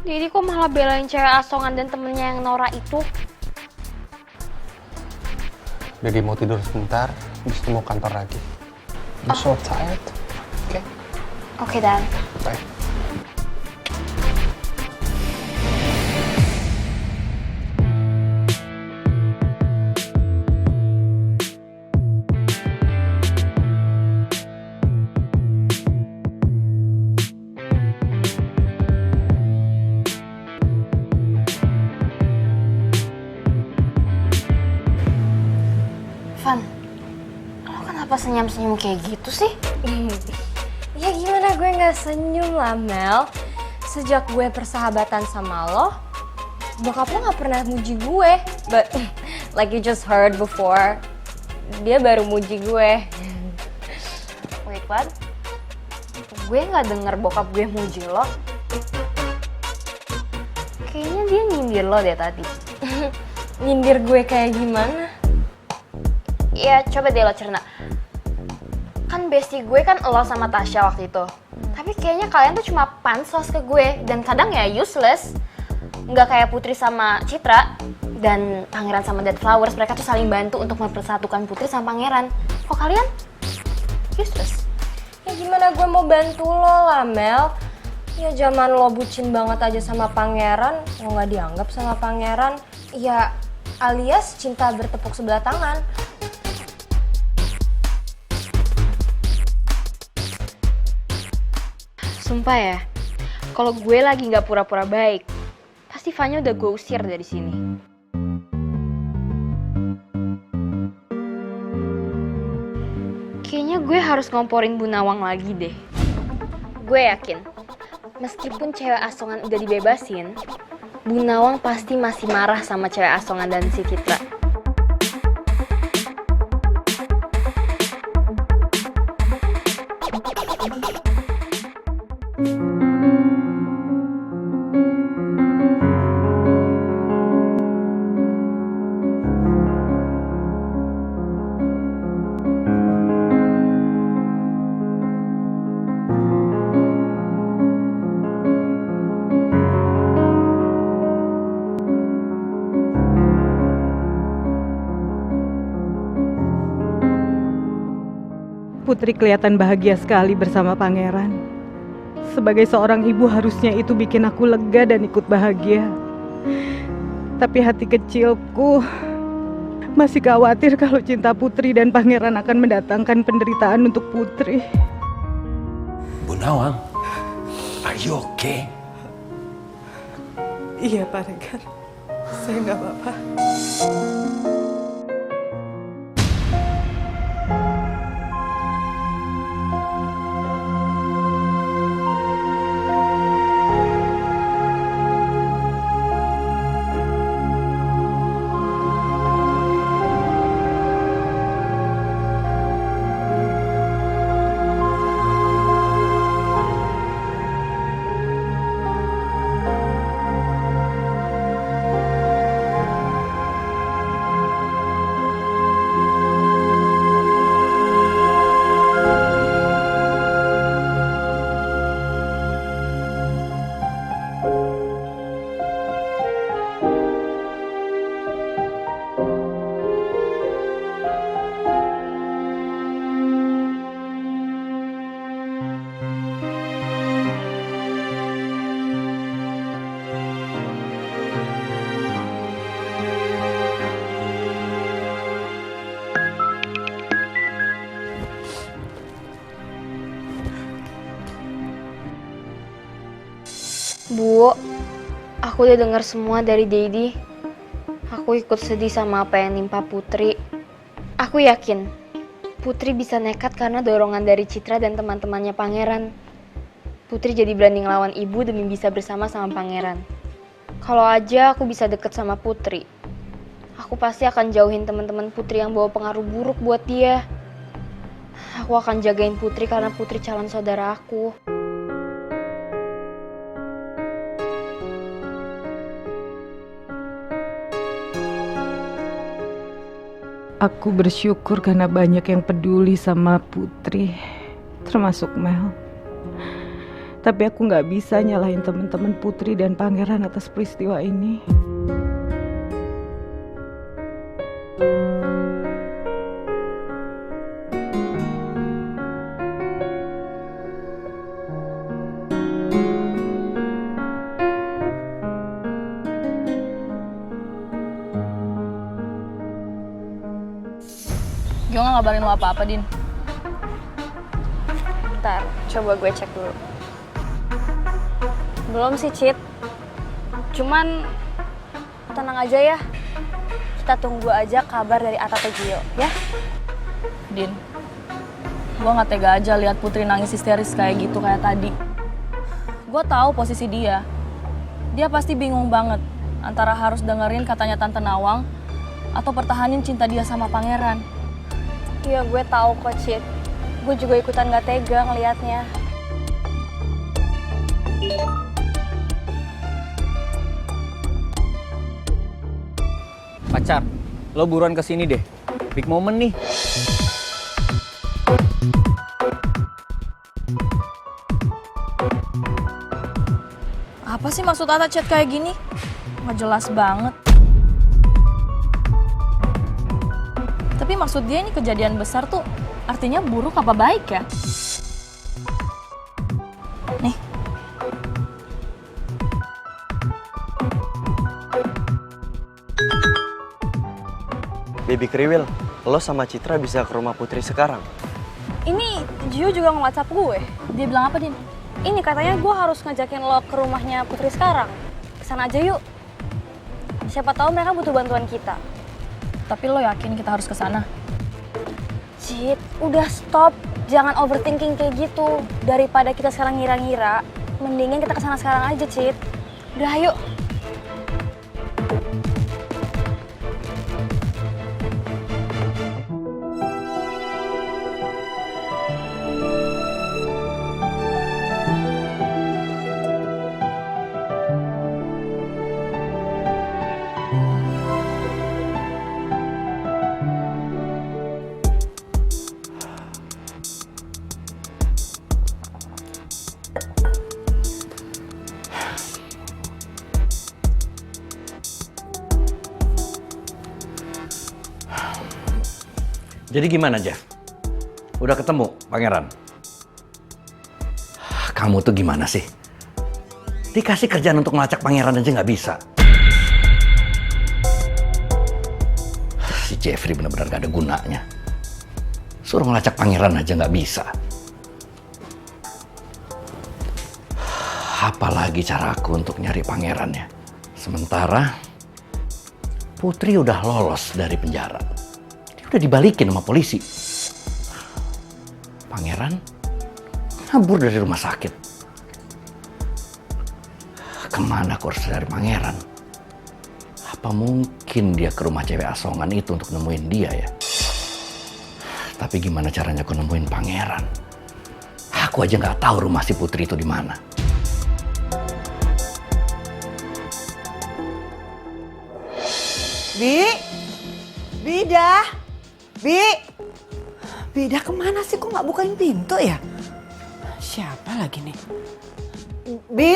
Dedi kok malah belain cewek asongan dan temennya yang Nora itu. Dedi mau tidur sebentar, habis itu mau kantor lagi. I'm so tired. Oke? Oke, Dan. Bye. Van, lo kenapa senyum-senyum kayak gitu sih? Ya gimana gue gak senyum lah, Mel. Sejak gue persahabatan sama lo, bokap lo gak pernah muji gue. But like you just heard before, dia baru muji gue. Wait, what? Gue gak denger bokap gue muji lo. Kayaknya dia nyindir lo deh tadi. Nyindir gue kayak gimana? Ya coba deh lo cerna. Kan bestie gue kan lo sama Tasya waktu itu. Tapi kayaknya kalian tuh cuma pansos ke gue. Dan kadang ya useless. Nggak kayak Putri sama Citra. Dan Pangeran sama Dead Flowers. Mereka tuh saling bantu untuk mempersatukan Putri sama Pangeran. Kok kalian useless? Ya gimana gue mau bantu lo lah, Mel. Ya zaman lo bucin banget aja sama Pangeran, lo nggak dianggap sama Pangeran. Ya alias cinta bertepuk sebelah tangan. Sumpah ya, kalau gue lagi nggak pura-pura baik, pasti Fanya udah gue usir dari sini. Kayaknya gue harus ngomporin Bu Nawang lagi deh. Gue yakin, meskipun cewek asongan udah dibebasin, Bu Nawang pasti masih marah sama cewek asongan dan si Citra. Putri kelihatan bahagia sekali bersama Pangeran. Sebagai seorang ibu harusnya itu bikin aku lega dan ikut bahagia. Tapi hati kecilku masih khawatir kalau cinta Putri dan Pangeran akan mendatangkan penderitaan untuk Putri. Bu Nawang, are you okay? Iya Pak Regar, saya nggak apa-apa. Bu, aku udah dengar semua dari Dedi. Aku ikut sedih sama apa yang nimpa Putri. Aku yakin Putri bisa nekat karena dorongan dari Citra dan teman-temannya Pangeran. Putri jadi berani ngelawan ibu demi bisa bersama sama Pangeran. Kalau aja aku bisa deket sama Putri, aku pasti akan jauhin teman-teman Putri yang bawa pengaruh buruk buat dia. Aku akan jagain Putri karena Putri calon saudara aku. Aku bersyukur karena banyak yang peduli sama Putri, termasuk Mel. Tapi aku nggak bisa nyalahin teman-teman Putri dan Pangeran atas peristiwa ini. Gue gak ngabarin lo apa-apa, Din. Bentar, coba gue cek dulu. Belum sih, Cit. Cuman tenang aja ya. Kita tunggu aja kabar dari Ata atau Gio, ya? Din, gue gak tega aja lihat Putri nangis histeris kayak gitu kayak tadi. Gue tahu posisi dia. Dia pasti bingung banget antara harus dengerin katanya Tante Nawang atau pertahanin cinta dia sama Pangeran. Iya, gue tahu kok, Cit. Gue juga ikutan gak tega ngelihatnya. Pacar, lo buruan kesini deh. Big moment nih. Apa sih maksud Ata chat kayak gini? Nggak jelas banget. Tapi maksud dia ini kejadian besar tuh artinya buruk apa baik ya? Nih. Baby Kriwil, lo sama Citra bisa ke rumah Putri sekarang? Ini Gio juga nge-WhatsApp gue. Dia bilang apa, Din? Ini katanya gue harus ngajakin lo ke rumahnya Putri sekarang. Kesana aja yuk. Siapa tahu mereka butuh bantuan kita. Tapi lo yakin kita harus kesana? Cit, udah stop. Jangan overthinking kayak gitu. Daripada kita sekarang ngira-ngira, mendingan kita kesana sekarang aja, Cit. Udah, ayo. Jadi gimana, Jeff? Udah ketemu Pangeran? Kamu tuh gimana sih? Dikasih kerjaan untuk melacak Pangeran aja nggak bisa. Si Jeffrey benar-benar gak ada gunanya. Suruh ngelacak Pangeran aja nggak bisa. Apalagi cara aku untuk nyari Pangerannya. Sementara Putri udah lolos dari penjara. Udah dibalikin sama polisi. Pangeran kabur dari rumah sakit. Kemana aku harus cari Pangeran? Apa mungkin dia ke rumah cewek asongan itu untuk nemuin dia ya? Tapi gimana caranya aku nemuin Pangeran? Aku aja nggak tahu rumah si Putri itu di mana. Bida. Bida kemana sih? Kok nggak bukain pintu ya? Siapa lagi nih? Bi!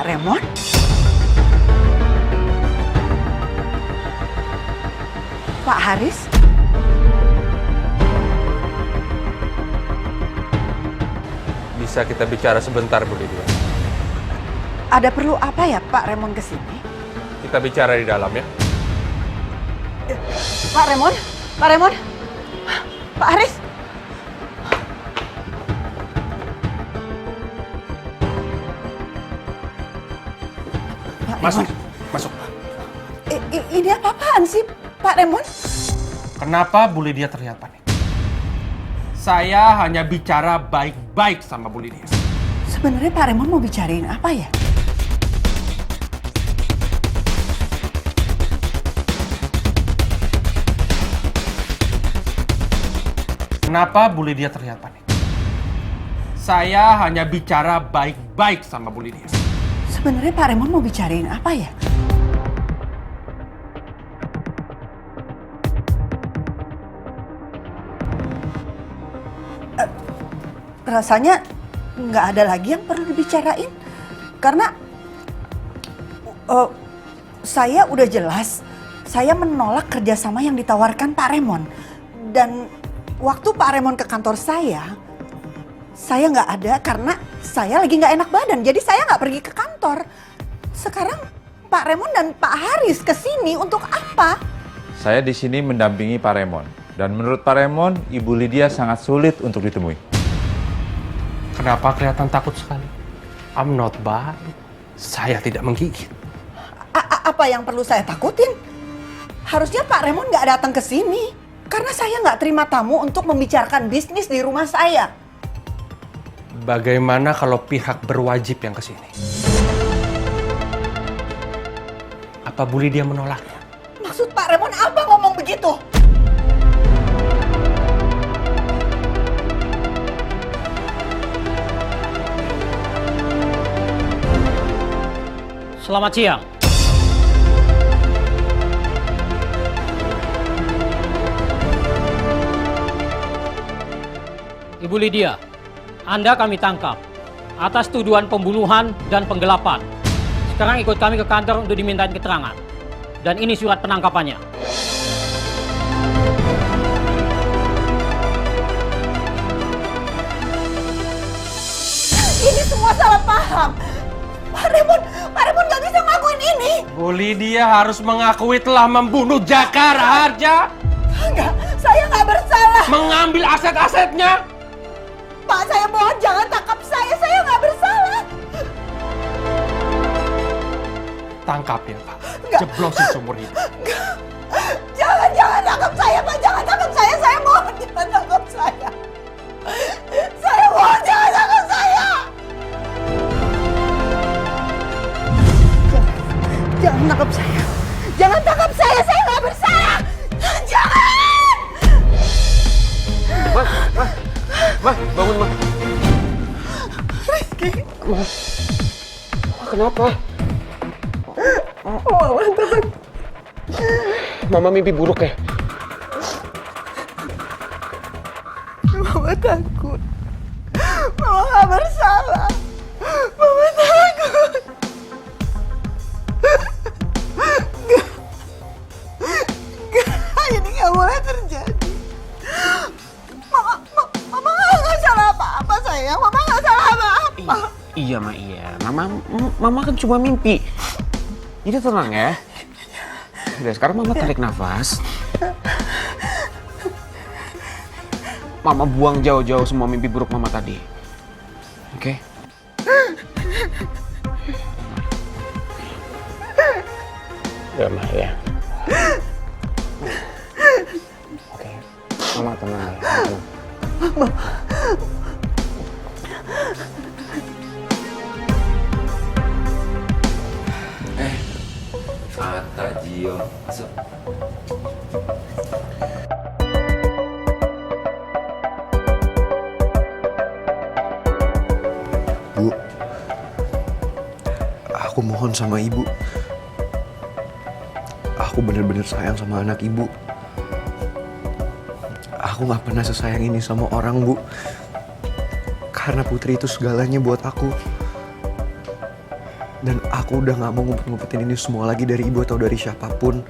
Raymond? Pak Haris? Bisa kita bicara sebentar, Bu Lydia? Ada perlu apa ya Pak Raymond kesini? Kita bicara di dalam ya. Pak Raymond? Pak Raymond? Pak Haris? Masuk, masuk. Ini apa-apaan sih Pak Raymond? Kenapa Bu Lydia terlihat panik? Saya hanya bicara baik-baik sama Bu Lydia. Sebenarnya Pak Raymond mau bicarain apa ya? Kenapa Bu Lydia terlihat panik? Saya hanya bicara baik-baik sama Bu Lydia. Sebenarnya Pak Raymond mau bicarain apa ya? Rasanya nggak ada lagi yang perlu dibicarain. Karena saya udah jelas, saya menolak kerjasama yang ditawarkan Pak Raymond. Dan waktu Pak Raymond ke kantor saya nggak ada karena saya lagi nggak enak badan. Jadi saya nggak pergi ke kantor. Sekarang Pak Raymond dan Pak Haris kesini untuk apa? Saya di sini mendampingi Pak Raymond. Dan menurut Pak Raymond, Ibu Lydia sangat sulit untuk ditemui. Kenapa kelihatan takut sekali? I'm not bad. Saya tidak menggigit. Apa yang perlu saya takutin? Harusnya Pak Raymond nggak datang ke sini. Karena saya nggak terima tamu untuk membicarakan bisnis di rumah saya. Bagaimana kalau pihak berwajib yang kesini? Apa Bu Lydia menolaknya? Maksud Pak Raymond apa ngomong begitu? Selamat siang. Ibu Lydia, Anda kami tangkap atas tuduhan pembunuhan dan penggelapan. Sekarang ikut kami ke kantor untuk dimintain keterangan. Dan ini surat penangkapannya. Ini semua salah paham. Pak Raymond nggak bisa ngakuin ini. Bu Lydia harus mengakui telah membunuh Jakar Harja. Enggak, saya nggak bersalah. Mengambil aset-asetnya. Pak, saya mohon jangan tangkap saya nggak bersalah. Tangkap ya, Pak. Enggak. Jeblosin seumur hidup. Jangan tangkap saya, Pak. Jangan tangkap saya. Saya mohon jangan tangkap saya. Saya mohon jangan tangkap saya. Jangan tangkap saya. Jangan tangkap saya nggak bersalah. Jangan. Ma, bangun, Ma. Rizky. Ma, kenapa? Mama takut. Mama mimpi buruk ya? Mama takut. Mama nggak bersalah. Mama takut. Ini nggak boleh terjadi. Mama nggak salah apa-apa sayang. Mama nggak salah apa-apa. Iya, Ma, iya. Mama kan cuma mimpi. Jadi tenang ya. Udah, sekarang Mama tarik nafas. Mama buang jauh-jauh semua mimpi buruk Mama tadi. Oke? Ya, Ma, ya. Oke. Mama tenang ya. Tenang. Mata Gio, masuk. Bu, aku mohon sama ibu. Aku benar-benar sayang sama anak ibu. Aku gak pernah sesayang ini sama orang, Bu. Karena Putri itu segalanya buat aku. Dan aku udah gak mau ngumpet-ngumpetin ini semua lagi dari ibu atau dari siapapun.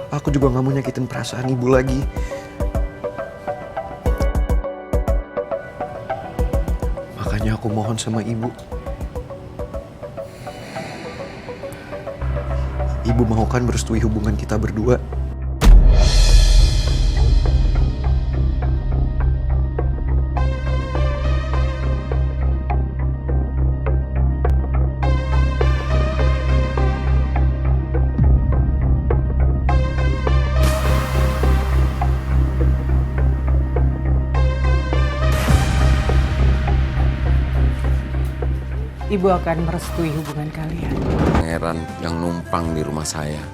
Aku juga gak mau nyakitin perasaan ibu lagi. Makanya aku mohon sama ibu. Ibu mau kan merestui hubungan kita berdua? Ibu akan merestui hubungan kalian. Pangeran yang numpang di rumah saya.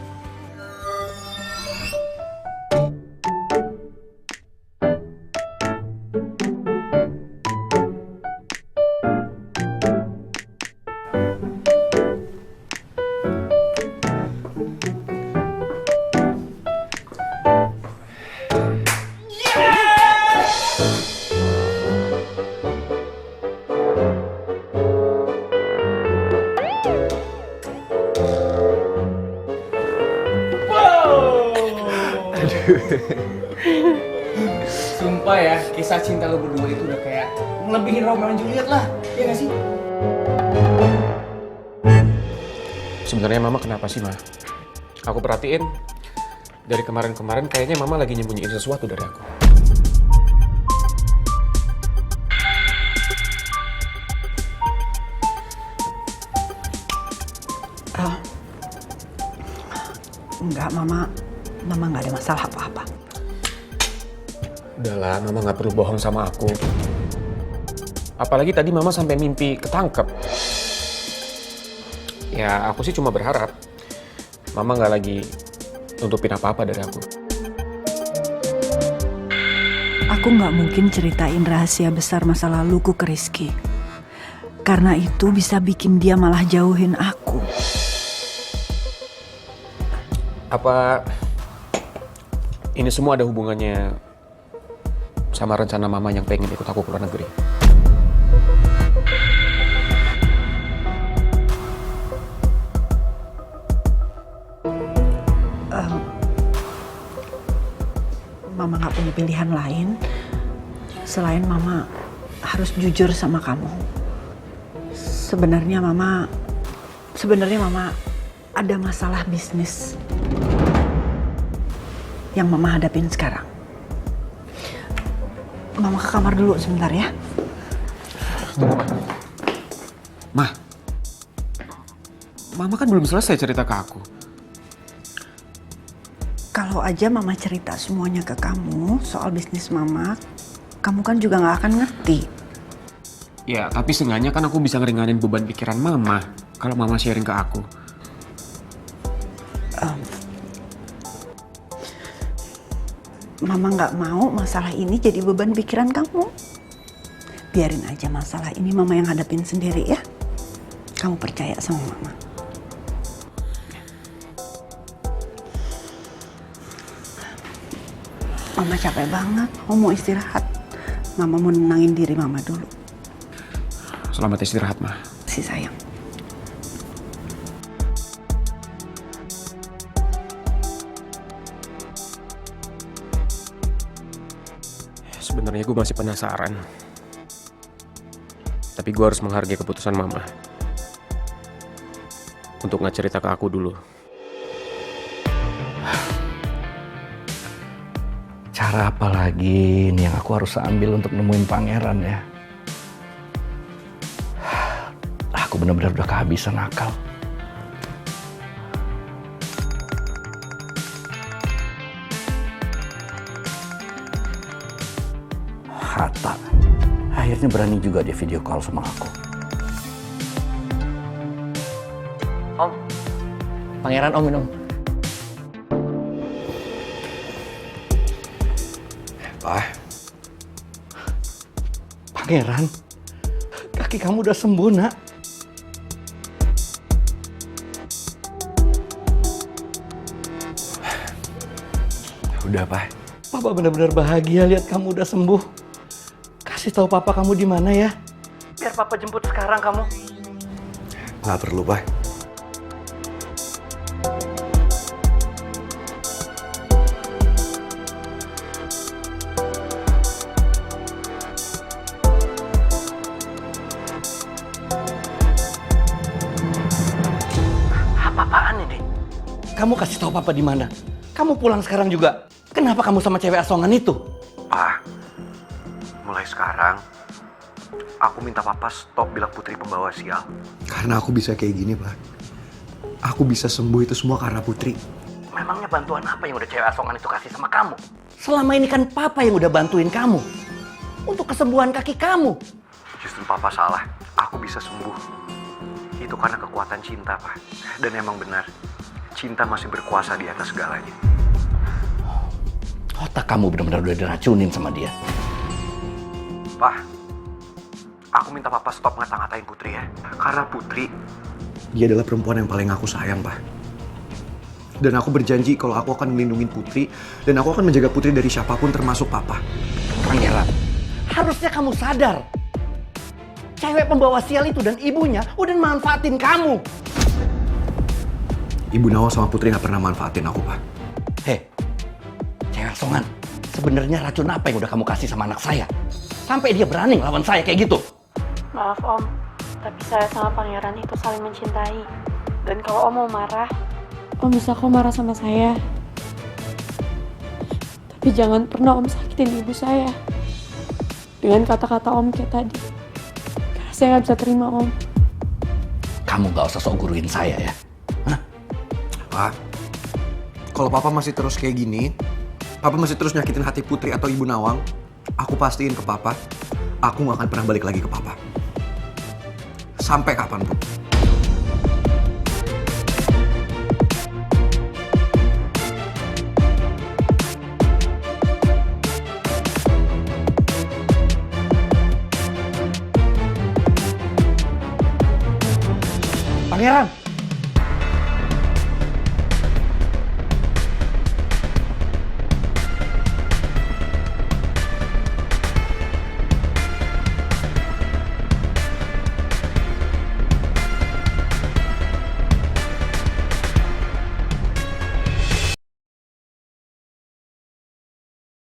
Sumpah ya, kisah cinta lo berdua itu udah kayak ngelebihin Romeo dan Juliet lah, iya gak sih? Sebenarnya Mama kenapa sih, Ma? Aku perhatiin dari kemarin-kemarin kayaknya Mama lagi nyembunyiin sesuatu dari aku. Enggak, Mama nggak ada masalah apa-apa. Udahlah, Mama nggak perlu bohong sama aku. Apalagi tadi Mama sampai mimpi ketangkep. Ya, aku sih cuma berharap Mama nggak lagi nutupin apa-apa dari aku. Aku nggak mungkin ceritain rahasia besar masa laluku ke Rizky. Karena itu bisa bikin dia malah jauhin aku. Apa ini semua ada hubungannya sama rencana Mama yang pengen ikut aku ke luar negeri? Mama nggak punya pilihan lain selain Mama harus jujur sama kamu. Sebenarnya Mama ada masalah bisnis yang Mama hadapin sekarang. Mama ke kamar dulu sebentar ya. Tunggu, Ma. Mama kan belum selesai cerita ke aku. Kalau aja Mama cerita semuanya ke kamu soal bisnis Mama, kamu kan juga nggak akan ngerti. Ya, tapi seenggaknya kan aku bisa ngeringanin beban pikiran Mama kalau Mama sharing ke aku. Mama nggak mau masalah ini jadi beban pikiran kamu. Biarin aja masalah ini Mama yang hadapin sendiri ya. Kamu percaya sama Mama. Mama capek banget, mau istirahat. Mama mau nenangin diri Mama dulu. Selamat istirahat, Ma. Si sayang. Sebenarnya gue masih penasaran. Tapi gue harus menghargai keputusan Mama untuk nggak cerita ke aku dulu. Cara apa lagi nih yang aku harus ambil untuk nemuin pangeran ya? Aku benar-benar udah kehabisan akal. Hatta akhirnya berani juga dia video call sama aku. Om, pangeran Om minum. Pangeran, kaki kamu udah sembuh, Nak. Udah, Pak. Papa benar-benar bahagia lihat kamu udah sembuh. Kasih tahu Papa kamu di mana ya. Biar Papa jemput sekarang kamu. Nggak perlu, Pak. Apa-apaan ini? Kamu kasih tahu papa di mana? Kamu pulang sekarang juga. Kenapa kamu sama cewek asongan itu? Pak, mulai sekarang aku minta papa stop bilang Putri pembawa sial. Karena aku bisa kayak gini, Pak. Aku bisa sembuh itu semua karena Putri. Memangnya bantuan apa yang udah cewek asongan itu kasih sama kamu? Selama ini kan papa yang udah bantuin kamu. Untuk kesembuhan kaki kamu. Justru papa salah. Aku bisa sembuh. Itu karena kekuatan cinta, Pak. Dan emang benar, cinta masih berkuasa di atas segalanya. Otak kamu benar-benar udah diracunin sama dia. Pak, aku minta papa stop ngata-ngatain Putri ya. Karena Putri, dia adalah perempuan yang paling aku sayang, Pak. Dan aku berjanji kalau aku akan melindungi Putri, dan aku akan menjaga Putri dari siapapun termasuk papa. Pangeran, harusnya kamu sadar. Cewek pembawa sial itu dan ibunya udah manfaatin kamu. Ibu Nawang sama Putri gak pernah manfaatin aku, Pak. Hei, cewek asongan, sebenarnya racun apa yang udah kamu kasih sama anak saya? Sampai dia berani ngelawan saya kayak gitu. Maaf Om, tapi saya sama Pangeran itu saling mencintai. Dan kalau Om mau marah, Om bisa kok marah sama saya. Tapi jangan pernah Om sakitin ibu saya. Dengan kata-kata Om kayak tadi. Karena saya gak bisa terima Om. Kamu gak usah sok guruin saya ya. Pak, kalau papa masih terus kayak gini, papa masih terus nyakitin hati Putri atau Ibu Nawang, aku pastiin ke papa, aku gak akan pernah balik lagi ke papa. Sampai kapanpun. Pangeran!